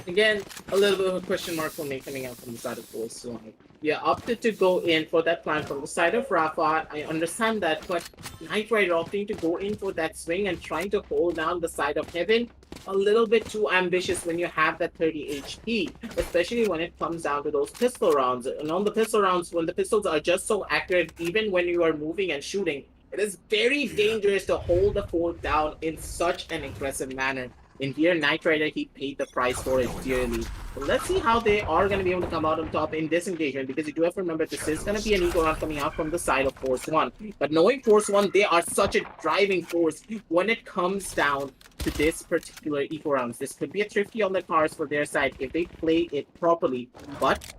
Again, a little bit of a question mark for me coming out from the side of Force One. Yeah, opted to go in for that plan from the side of Rafa. I understand that, but Knight Rider opting to go in for that swing and trying to hold down the side of Heaven, a little bit too ambitious when you have that 30 HP, especially when it comes down to those pistol rounds. And on the pistol rounds, when the pistols are just so accurate, even when you are moving and shooting, it is very dangerous to hold the fort down in such an aggressive manner. In here, Knight Rider, he paid the price for it dearly. But let's see how they are going to be able to come out on top in this engagement, because you do have to remember this is going to be an eco round coming out from the side of Force One. But knowing Force One, they are such a driving force when it comes down to this particular eco rounds. This could be a thrifty on the cards for their side if they play it properly. But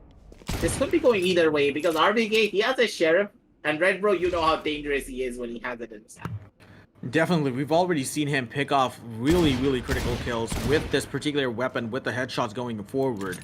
this could be going either way, because RBK, he has a sheriff, and Red Bro, you know how dangerous he is when he has it in his hand. Definitely, we've already seen him pick off really critical kills with this particular weapon, with the headshots going forward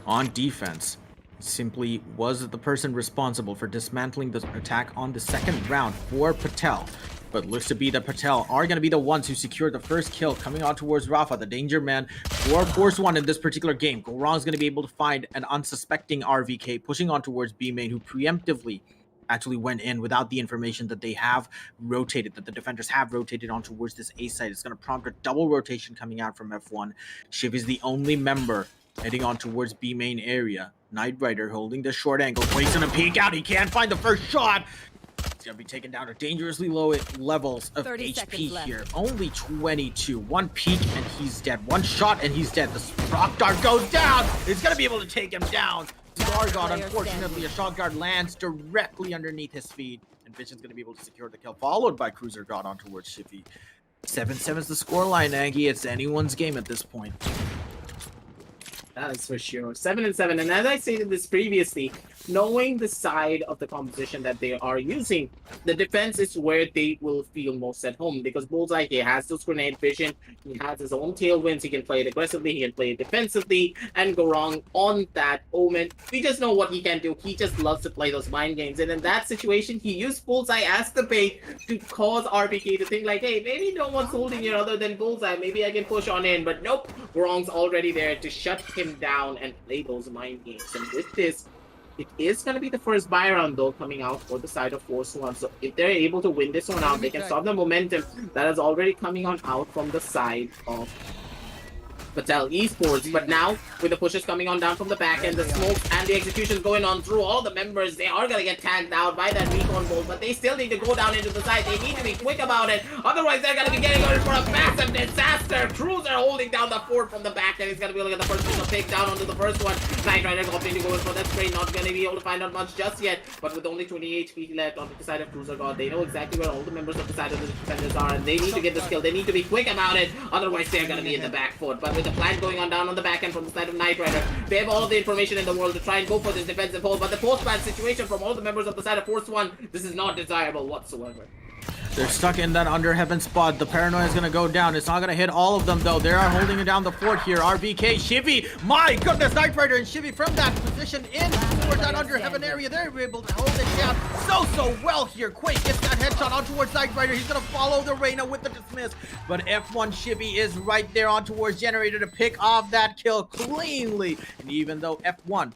on defense. Simply was the person responsible for dismantling the attack on the second round for Patel. But looks to be that Patel are going to be the ones who secured the first kill coming on towards Rafa, the danger man for Force One in this particular game. Gorong's going to be able to find an unsuspecting RVK pushing on towards B main, who preemptively actually went in without the information that they have rotated, that the defenders have rotated on towards this A site. It's going to prompt a double rotation coming out from F1. Shiv is the only member heading on towards B main area. Knight Rider holding the short angle, waits on a peek out. He can't find the first shot. It's going to be taken down to dangerously low levels of 30 HP seconds left. here. Only 22. One peek and he's dead. One shot and he's dead. The rock dart goes down. It's going to be able to take him down. Scar God, unfortunately, a shot guard lands directly underneath his feet, and Vision's going to be able to secure the kill, followed by Cruiser God on towards Shivy. 7-7 is the scoreline, Aggie. It's anyone's game at this point. That is for sure. 7-7. And as I stated this previously, knowing the side of the composition that they are using, the defense is where they will feel most at home, because Bullseye, he has those grenade vision, he has his own tailwinds, he can play it aggressively, he can play it defensively, and go wrong on that Omen. We just know what he can do. He just loves to play those mind games. And in that situation, he used Bullseye as the bait to cause RPK to think like, hey, maybe no one's holding here other than Bullseye. Maybe I can push on in. But nope, Wrong's already there to shut him down and play those mind games. And with this, it is going to be the first buy round, though, coming out for the side of Force One. So if they're able to win this one out, they can stop the momentum that is already coming on out from the side of PATEL Esports. But now, with the pushes coming on down from the back end, the smoke and the executions going on through all the members, they are going to get tagged out by that recon bolt, but they still need to go down into the side. They need to be quick about it. Otherwise, they're going to be getting ready for a massive disaster. Cruiser holding down the fort from the back end. He's going to be able to get the first pistol take down onto the first one. Knight Rider opting to go in for that spray. Not going to be able to find out much just yet, but with only 20 HP left on the side of Cruiser God, they know exactly where all the members of the side of the defenders are, and they need to get this kill. They need to be quick about it. Otherwise, they're going to be in the back foot. But with with the plan going on down on the back end from the side of Knight Rider. They have all of the information in the world to try and go for this defensive hold, but the post-plan situation from all the members of the side of Force One, this is not desirable whatsoever. They're stuck in that under heaven spot. The paranoia is gonna go down. It's not gonna hit all of them though. They are holding down the fort here. RVK, Shivy, my goodness, Knight Rider and Shivy from that position in towards that under heaven area. They're able to hold it down so well here. Quake gets that headshot on towards Knight Rider. He's gonna follow the Reyna with the dismiss. But F1 Shivy is right there on towards Generator to pick off that kill cleanly. And even though F1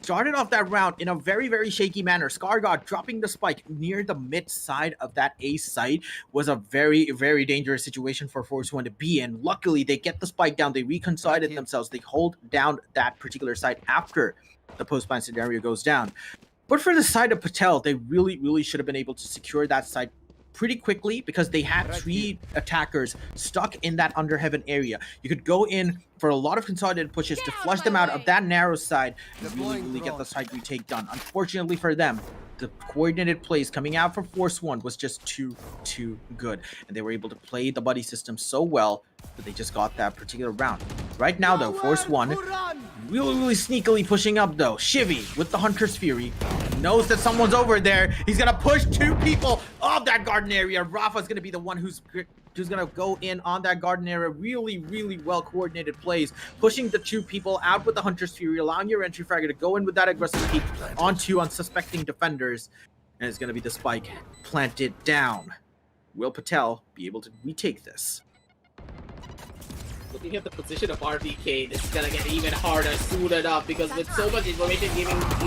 started off that round in a very shaky manner, Scargod dropping the spike near the mid side of that A site was a very dangerous situation for Force One to be in. Luckily, they get the spike down, they reconciled themselves, they hold down that particular site after the post-plan scenario goes down. But for the side of PATEL, they really should have been able to secure that site pretty quickly because they had 3 attackers stuck in that under heaven area. You could go in for a lot of consolidated pushes to flush them out of that narrow side and really get the side retake done. Unfortunately for them, the coordinated plays coming out from Force One was just too good, and they were able to play the buddy system so well that they just got that particular round. Right now though, Force One really sneakily pushing up though. Shivy with the Hunter's Fury knows that someone's over there. He's gonna push 2 people off that garden area. Rafa's gonna be the one who's gonna go in on that garden area. Really well coordinated plays, pushing the 2 people out with the Hunter's Fury, allowing your entry fragger to go in with that aggressive peek onto unsuspecting defenders, and it's gonna be the spike planted down. Will PATEL be able to retake this? Looking at the position of RVK, this is gonna get even harder suited up because with so much information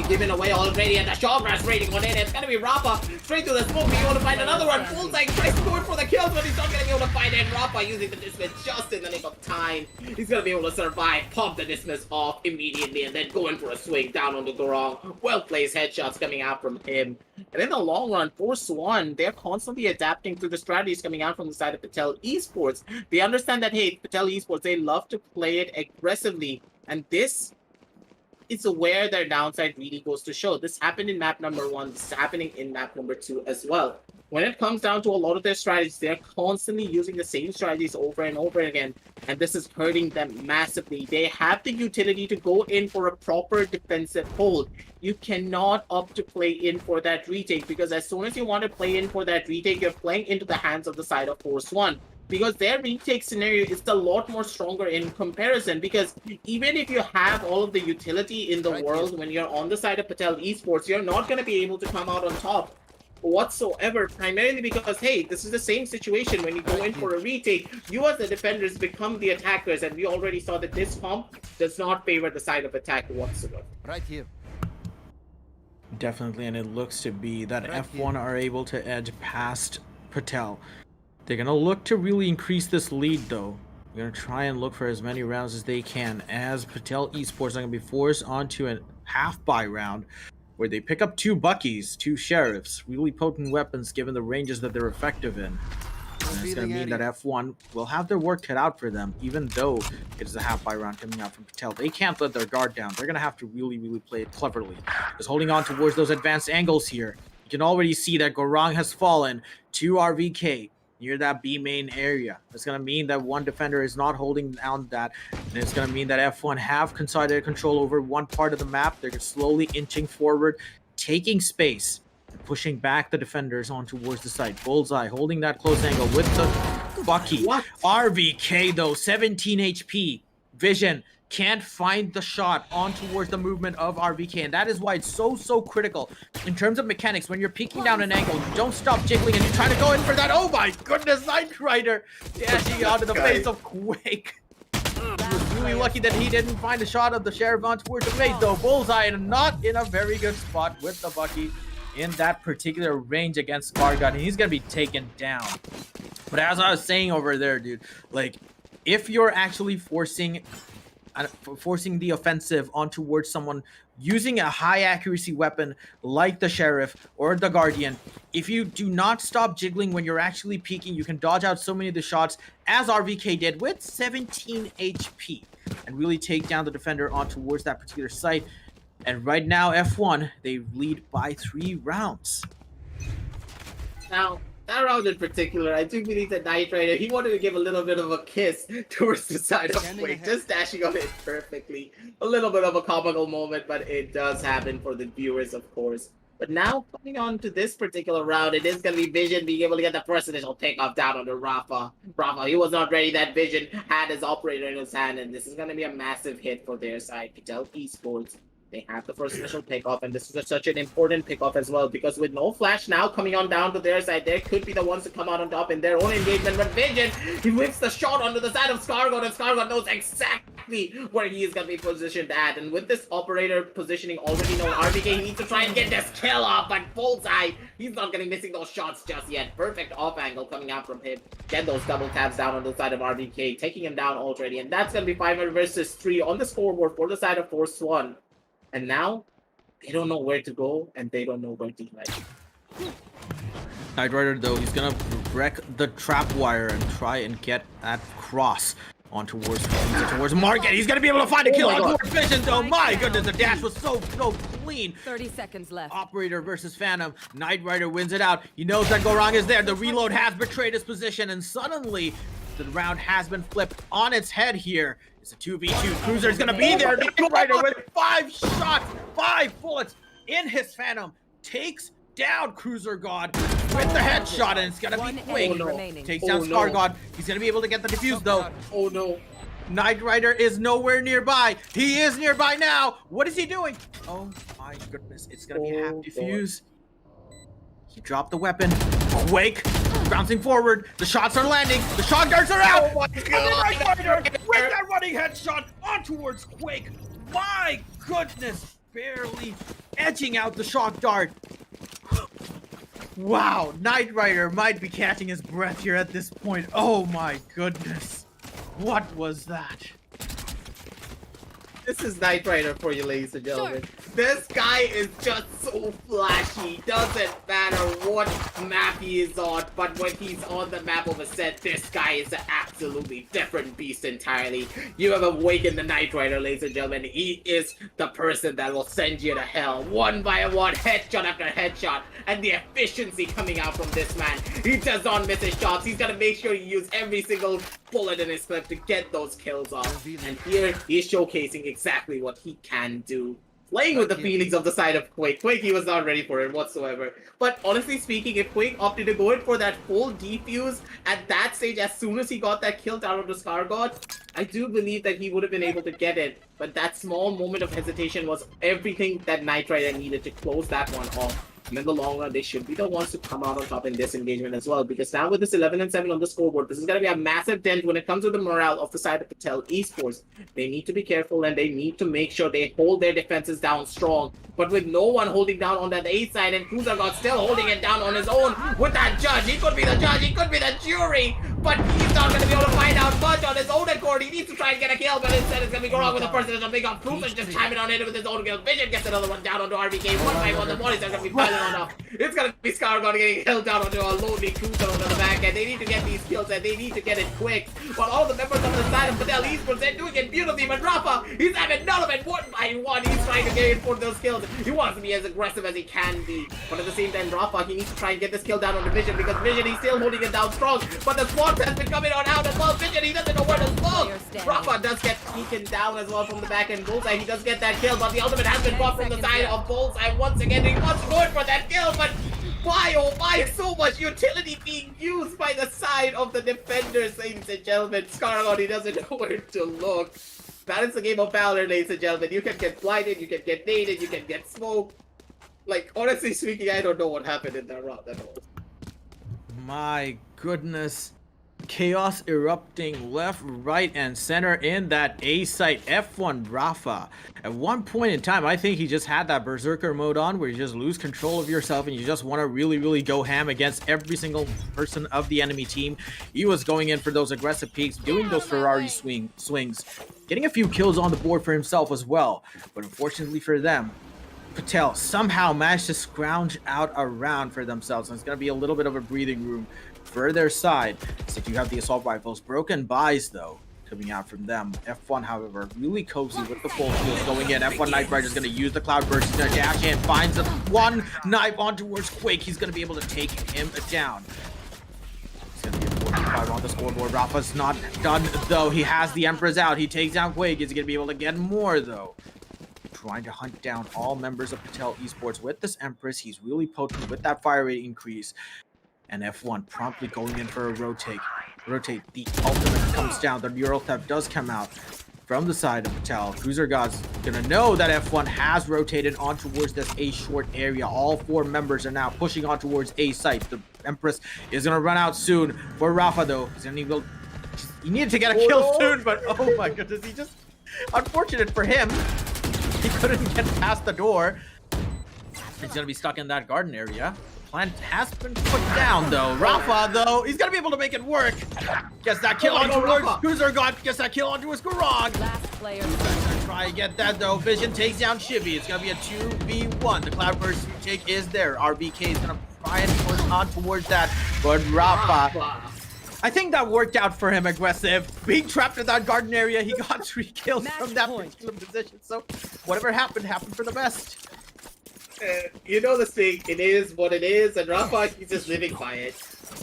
given away already and the Shawgrass rating on it, it's gonna be Rafa straight to the smoke, being able to find another one. Bullseye tries to go in for the kills, but he's not gonna be able to find it. Rafa using the dismiss just in the nick of time. He's gonna be able to survive, pop the dismiss off immediately, and then go in for a swing down on the Gorong. Well-placed headshots coming out from him. And in the long run, Force One, they're constantly adapting to the strategies coming out from the side of PATEL Esports. They understand that, hey, PATEL Esports, they love to play it aggressively, and this is where their downside really goes to show. This happened in map number 1, this is happening in map number 2 as well. When it comes down to a lot of their strategies, they're constantly using the same strategies over and over again, and this is hurting them massively. They have the utility to go in for a proper defensive hold. You cannot opt to play in for that retake, because as soon as you want to play in for that retake, you're playing into the hands of the side of Force One. Because their retake scenario is a lot more stronger in comparison, because even if you have all of the utility in the world, when you're on the side of PATEL Esports, you're not going to be able to come out on top whatsoever, primarily because, hey, this is the same situation when you go in for a retake. You as the defenders become the attackers, and we already saw that this comp does not favor the side of attack whatsoever. Right here. Definitely, and it looks to be that F1 are able to edge past PATEL. They're going to look to really increase this lead, though. They're going to try and look for as many rounds as they can, as PATEL Esports are going to be forced onto a half-buy round where they pick up 2 Buckies, 2 Sheriffs, really potent weapons given the ranges that they're effective in. And it's going to mean that F1 will have their work cut out for them, even though it is a half-buy round coming out from PATEL. They can't let their guard down. They're going to have to really play it cleverly. Just holding on towards those advanced angles here. You can already see that Gorong has fallen to RVK near that B main area. It's going to mean that one defender is not holding down that, and it's going to mean that F1 have consolidated control over one part of the map. They're slowly inching forward, taking space, and pushing back the defenders on towards the side. Bullseye holding that close angle with the Bucky. What? RVK though, 17 HP. Vision can't find the shot on towards the movement of RVK, and that is why it's so critical in terms of mechanics. When you're peeking down an angle, you don't stop jiggling and you try to go in for that. Oh my goodness, Knight Rider dashing out of the face of Quake. He was really lucky that he didn't find a shot of the Sheriff on towards the face though. Bullseye, and not in a very good spot with the Bucky in that particular range against Scargod, and he's gonna be taken down. But as I was saying over there, dude, like, if you're actually forcing the offensive on towards someone using a high accuracy weapon like the Sheriff or the Guardian, if you do not stop jiggling when you're actually peeking, you can dodge out so many of the shots as RVK did with 17 HP and really take down the defender on towards that particular site. And right now, F1, they lead by 3 rounds. Now, that round in particular, I do believe that Knight Rider, he wanted to give a little bit of a kiss towards the side of Standing Quake, ahead. just dashing on it perfectly. A little bit of a comical moment, but it does happen for the viewers, of course. But now, coming on to this particular round, it is going to be Vision being able to get the first initial takeoff down onto Rafa. Rafa, he was not ready. That Vision had his operator in his hand, and this is going to be a massive hit for their side. PATEL Esports, they have the first initial pickoff, and this is such an important pickoff as well, because with no flash now coming on down to their side, they could be the ones to come out on top in their own engagement. But Vision, he whips the shot onto the side of Scargod, and Scargod knows exactly where he is going to be positioned at. And with this operator positioning already known, RBK, he needs to try and get this kill off, but Bullseye, he's not going to be missing those shots just yet. Perfect off angle coming out from him. Get those double taps down on the side of RBK, taking him down already. And that's going to be 500 versus 3 on the scoreboard for the side of Force 1. And now, they don't know where to go, and they don't know where to like. Knight Rider, though, he's gonna wreck the trap wire and try and get that cross on towards Market. He's gonna be able to find a kill on towards Vision, though. My goodness, the dash was so clean. 30 seconds left. Operator versus Phantom. Knight Rider wins it out. He knows that Gorong is there. The reload has betrayed his position, and suddenly the round has been flipped on its head here. It's a 2v2. Cruiser's gonna be there. Knight Rider with 5 shots, 5 bullets in his Phantom takes down Cruiser God with the headshot, and it's gonna be One Quake. enemy remaining. Takes down Scar God. He's gonna be able to get the defuse though. Oh no. Knight Rider is nowhere nearby. He is nearby now. What is he doing? Oh my goodness. It's gonna be half defuse. He dropped the weapon. Quake bouncing forward. The shots are landing. The shot darts are out. Oh my And God. then Knight Rider with that running headshot on towards Quake. My goodness. Barely edging out the shock dart. Wow. Knight Rider might be catching his breath here at this point. Oh my goodness. What was that? This is Knight Rider for you, ladies and gentlemen. This guy is just so flashy. Doesn't matter what map he is on, but when he's on the map of a set, this guy is an absolutely different beast entirely. You have awakened the Knight Rider, ladies and gentlemen. He is the person that will send you to hell, one by one, headshot after headshot. And the efficiency coming out from this man. He does not miss his shots. He's gonna make sure he uses every single bullet in his clip to get those kills off. And here, he's showcasing exactly what he can do. Playing with the feelings of the side of Quake. Quake, he was not ready for it whatsoever. But honestly speaking, if Quake opted to go in for that full defuse at that stage, as soon as he got that kill down on the Scar God, I do believe that he would have been able to get it. But that small moment of hesitation was everything that Knight Rider needed to close that one off. And in the long run, they should be the ones to come out on top in this engagement as well. Because now with this 11-7 on the scoreboard, this is going to be a massive dent when it comes to the morale of the side of PATEL Esports. They need to be careful, and they need to make sure they hold their defenses down strong. But with no one holding down on that A side, and Cruiser God still holding it down on his own with that judge. He could be the judge, he could be the jury, but he's not going to be able to find out much on his own accord. He needs to try and get a kill, but instead it's going to be wrong with the person that's big up. Cruiser just chiming on it with his own kill. Vision gets another one down onto RBK. 1-by-1, the bodies are going to be piling on up. It's going to be Scar God getting held down onto a lonely Cruiser onto the back, and they need to get these kills, and they need to get it quick. While all the members on the side of PATEL Esports, they're doing it beautifully, but Rafa, he's having none of it 1-by-1. He's trying to get in for those kills. He wants to be as aggressive as he can be, but at the same time, Rafa, he needs to try and get this kill down on the Vision, because Vision, he's still holding it down strong, but the squad has been coming on out as well. Vision, he doesn't know where to look. Rafa does get taken down as well from the back end. Bullseye, he does get that kill, but the ultimate has been brought from the side of Bullseye once again. He wants to go in for that kill, but why, oh my, so much utility being used by the side of the defenders, ladies and gentlemen. Scarlett, he doesn't know where to look. That is the game of Valor, ladies and gentlemen. You can get blinded, you can get naded, you can get smoked. Like, honestly speaking, I don't know what happened in that round at all. My goodness. Chaos erupting left, right, and center in that A site. F1 Rafa. At one point in time, I think he just had that Berserker mode on where you just lose control of yourself and you just want to really go ham against every single person of the enemy team. He was going in for those aggressive peaks, doing those Ferrari swings, getting a few kills on the board for himself as well. But unfortunately for them, PATEL somehow managed to scrounge out a round for themselves, and it's going to be a little bit of a breathing room for their side. So you have the assault rifles. Broken buys, though, coming out from them. F1, however, really cozy with the full shields going in. F1 Knight Rider is going to use the Cloud Burst. He's going to dash in, finds one knife on towards Quake. He's going to be able to take him down. 5 on the scoreboard. Rafa's not done though. He has the Empress out. He takes down Quake. Is he gonna be able to get more though? Trying to hunt down all members of PATEL Esports with this Empress. He's really potent with that fire rate increase. And F1 promptly going in for a rotate. Rotate. The ultimate comes down. The Neural Theft does come out from the side of PATEL. Cruiser God's gonna know that F1 has rotated on towards this A short area. All 4 members are now pushing on towards A site. The Empress is gonna run out soon for Rafa though. He's gonna need, he needed to get a kill soon, but oh my goodness, he just, unfortunate for him, he couldn't get past the door. He's gonna be stuck in that garden area. Plant has been put down though. Rafa though, he's gonna be able to make it work. Gets that kill on towards Cruiser God. Gets that kill on towards Garage. Last player. Gonna try and get that though. Vision takes down Shivy. It's gonna be a 2v1. The Cloudburst take is there. RBK is gonna try and push on towards that, but Rafa, I think that worked out for him. Aggressive, being trapped in that garden area. He got 3 kills from that particular position. So whatever happened for the best. You know the thing, it is what it is, and Rafa, he's just living by it.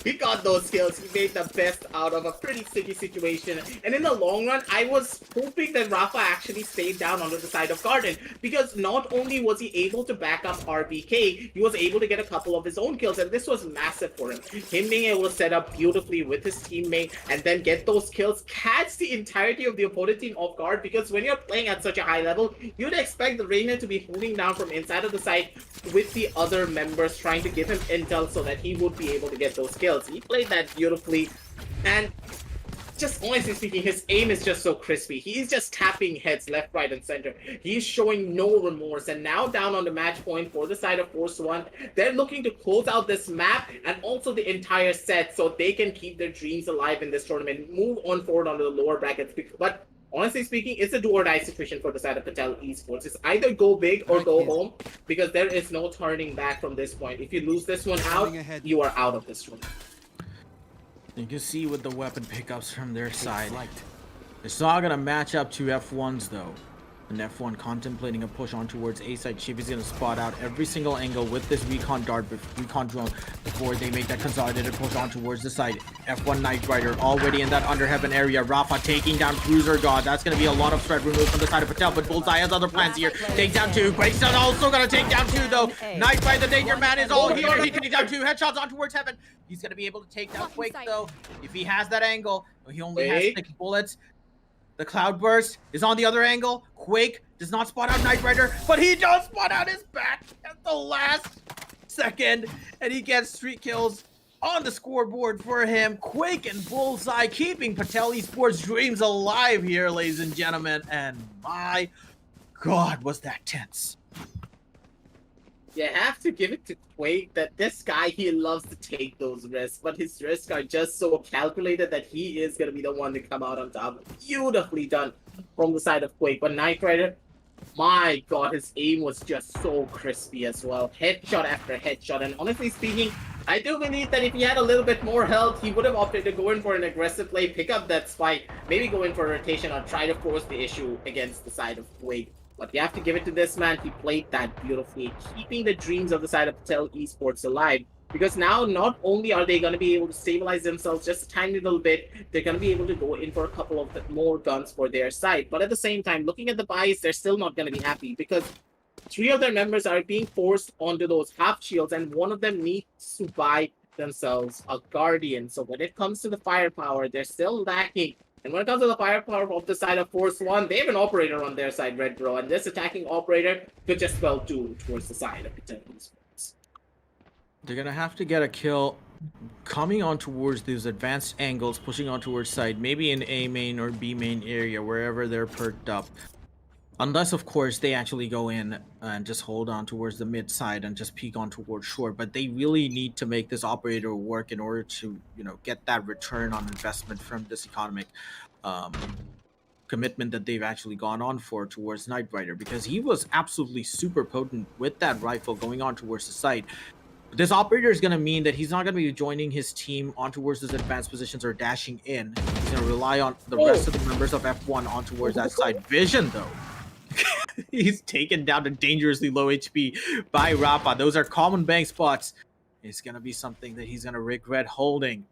He got those kills, he made the best out of a pretty sticky situation, and in the long run, I was hoping that Rafa actually stayed down onto the side of Garden, because not only was he able to back up RBK, he was able to get a couple of his own kills, and this was massive for him. Him being able to set up beautifully with his teammate, and then get those kills, catch the entirety of the opponent team off guard, because when you're playing at such a high level, you'd expect the Reina to be holding down from inside of the site with the other members trying to give him intel so that he would be able to get those kills. He played that beautifully, and just honestly speaking, his aim is just so crispy. He's just tapping heads left, right, and center. He's showing no remorse, and now down on the match point for the side of Force One, they're looking to close out this map and also the entire set so they can keep their dreams alive in this tournament, move on forward onto the lower brackets. But honestly speaking, it's a do-or-die situation for the side of PATEL Esports. It's either go big or go home, because there is no turning back from this point. If you lose this one out, you are out of this tournament. You can see with the weapon pickups from their side, it's not gonna match up to F1's though. And F1 contemplating a push on towards A side. Chivy's gonna spot out every single angle with this recon dart, recon drone before they make that consolidated push on towards the side. F1 Knight Rider already in that under heaven area. Rafa taking down Cruiser God. That's gonna be a lot of threat removed from the side of PATEL, but Bullseye has other plans here. Takes down 2. Quake's also gonna take down 2 though. Knight Rider, the danger man, is all here. He can take down 2 headshots on towards heaven. He's gonna be able to take down Quake though. If he has that angle, he only has 6 bullets. The Cloudburst is on the other angle. Quake does not spot out Knight Rider, but he does spot out his back at the last second, and he gets 3 kills on the scoreboard for him. Quake and Bullseye keeping PATEL Esports dreams alive here, ladies and gentlemen, and my God, was that tense. You have to give it to Quake that this guy, he loves to take those risks, but his risks are just so calculated that he is going to be the one to come out on top. Beautifully done from the side of Quake. But Knight Rider, my God, his aim was just so crispy as well. Headshot after headshot. And honestly speaking, I do believe that if he had a little bit more health, he would have opted to go in for an aggressive play, pick up that spike, maybe go in for a rotation or try to force the issue against the side of Quake. But you have to give it to this man. He played that beautifully, keeping the dreams of the side of PATEL Esports alive. Because now, not only are they going to be able to stabilize themselves just a tiny little bit, they're going to be able to go in for a couple of more guns for their side. But at the same time, looking at the buys, they're still not going to be happy, because 3 of their members are being forced onto those half shields, and one of them needs to buy themselves a Guardian. So when it comes to the firepower, they're still lacking. And when it comes to the firepower of the side of Force One, they have an operator on their side, Red Bro, and this attacking operator could just well do towards the side of PATEL Esports. They're gonna have to get a kill coming on towards these advanced angles, pushing on towards side, maybe in A main or B main area, wherever they're perked up. Unless, of course, they actually go in and just hold on towards the mid side and just peek on towards short. But they really need to make this operator work in order to, get that return on investment from this economic commitment that they've actually gone on for towards Knight Rider, because he was absolutely super potent with that rifle going on towards the site. This operator is going to mean that he's not going to be joining his team on towards those advanced positions or dashing in. He's going to rely on the rest of the members of F1 on towards that side. Vision, though. He's taken down to dangerously low HP by Rafa. Those are common bank spots. It's going to be something that he's going to regret holding.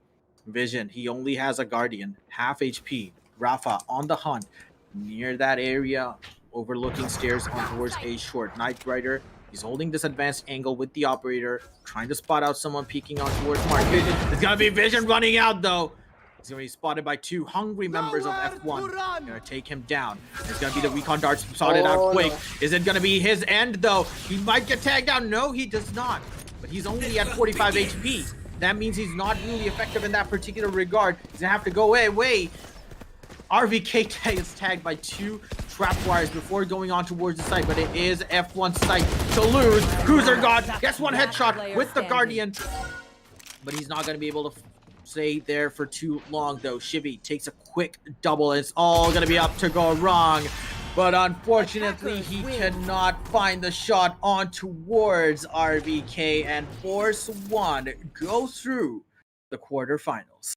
Vision, he only has a Guardian, half HP. Rafa on the hunt, near that area, overlooking stairs on towards A short. Knight Rider, he's holding this advanced angle with the operator, trying to spot out someone peeking on towards Market. It's gonna be Vision running out though. He's gonna be spotted by two hungry members of F1. Gonna take him down. It's gonna be the recon darts spotted out quick. No. Is it gonna be his end though? He might get tagged down. No, he does not. But he's only at 45 HP. That means he's not really effective in that particular regard. He's gonna have to go away. RVK is tagged by two trap wires before going on towards the site, but it is F1's site to lose. Cruiser God gets one headshot with the Guardian, but he's not gonna be able to stay there for too long though. Shibby takes a quick double and it's all gonna be up to go wrong. But unfortunately, he cannot find the shot on towards RVK, and Force One goes through the quarterfinals.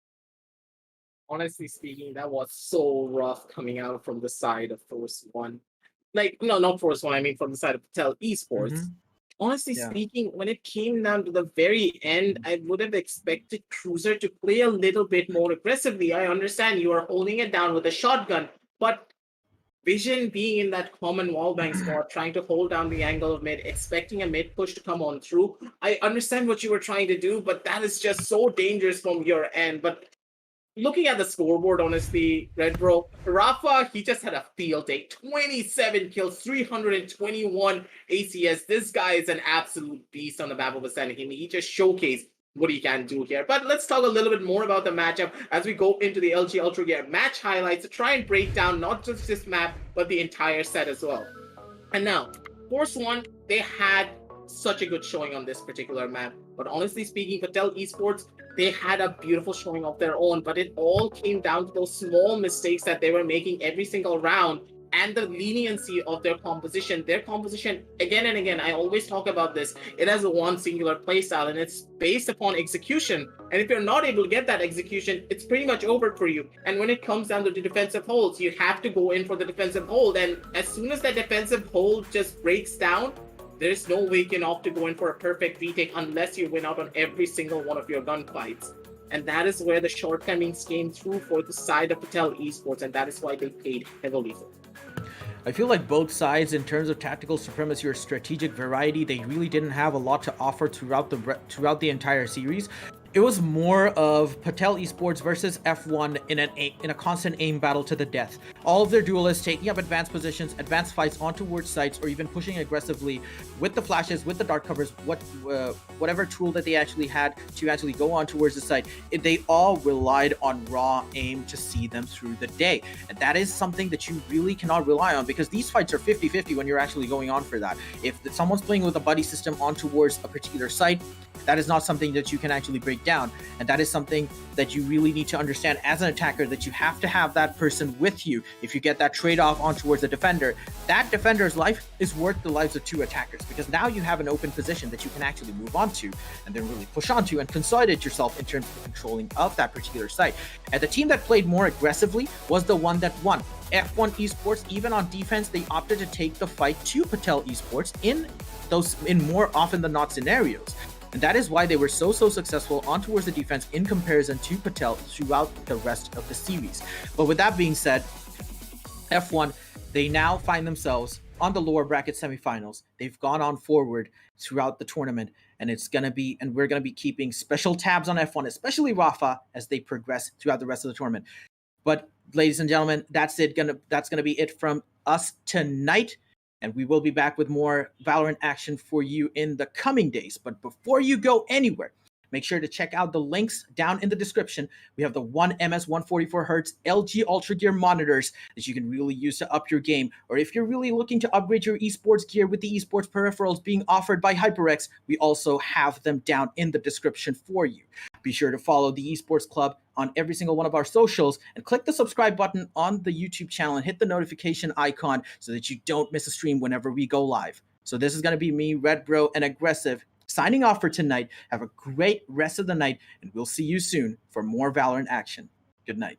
Honestly speaking, that was so rough coming out from the side of Force One. Like, no, not Force One, I mean from the side of PATEL Esports. Honestly Yeah. speaking, when it came down to the very end, I would have expected Cruiser to play a little bit more aggressively. I understand you are holding it down with a shotgun, but Vision being in that common wallbang spot, trying to hold down the angle of mid, expecting a mid push to come on through. I understand what you were trying to do, but that is just so dangerous from your end. But looking at the scoreboard, honestly, Red Bro, Rafa, he just had a field day. 27 kills, 321 ACS. This guy is an absolute beast on the map of Ascending. He just showcased what he can do here. But let's talk a little bit more about the matchup as we go into the LG Ultragear match highlights to try and break down not just this map, but the entire set as well. And now, Force One, they had such a good showing on this particular map. But honestly speaking, PATEL Esports, they had a beautiful showing of their own, but it all came down to those small mistakes that they were making every single round and the leniency of their composition. Their composition, again and again, I always talk about this, it has a one singular playstyle and it's based upon execution. And if you're not able to get that execution, it's pretty much over for you. And when it comes down to the defensive holds, you have to go in for the defensive hold. And as soon as that defensive hold just breaks down, there's no way you can opt to go in for a perfect retake unless you win out on every single one of your gunfights. And that is where the shortcomings came through for the side of PATEL Esports, and that is why they paid heavily for it. I feel like both sides, in terms of tactical supremacy or strategic variety, they really didn't have a lot to offer throughout the entire series. It was more of PATEL Esports versus F1 in a constant aim battle to the death. All of their duelists taking up advanced positions, advanced fights on towards sites, or even pushing aggressively with the flashes, with the dart covers, whatever tool that they actually had to actually go on towards the site. They all relied on raw aim to see them through the day. And that is something that you really cannot rely on, because these fights are 50-50 when you're actually going on for that. If someone's playing with a buddy system on towards a particular site, that is not something that you can actually break down. And that is something that you really need to understand as an attacker, that you have to have that person with you. If you get that trade-off on towards a defender, that defender's life is worth the lives of two attackers, because now you have an open position that you can actually move on to and then really push onto and consolidate yourself in terms of controlling of that particular site. And the team that played more aggressively was the one that won. F1 Esports, even on defense, they opted to take the fight to PATEL Esports in more often than not scenarios. And that is why they were so successful on towards the defense in comparison to PATEL throughout the rest of the series. But with that being said, F1, they now find themselves on the lower bracket semifinals. They've gone on forward throughout the tournament, and we're gonna be keeping special tabs on F1, especially Rafa, as they progress throughout the rest of the tournament. But ladies and gentlemen, that's gonna be it from us tonight. And we will be back with more Valorant action for you in the coming days. But before you go anywhere, make sure to check out the links down in the description. We have the 1MS 144Hz LG Ultragear monitors that you can really use to up your game. Or if you're really looking to upgrade your esports gear with the esports peripherals being offered by HyperX, we also have them down in the description for you. Be sure to follow the Esports Club on every single one of our socials and click the subscribe button on the YouTube channel and hit the notification icon so that you don't miss a stream whenever we go live. So this is going to be me, Red Bro, and Aggressive, signing off for tonight. Have a great rest of the night, and we'll see you soon for more Valorant action. Good night.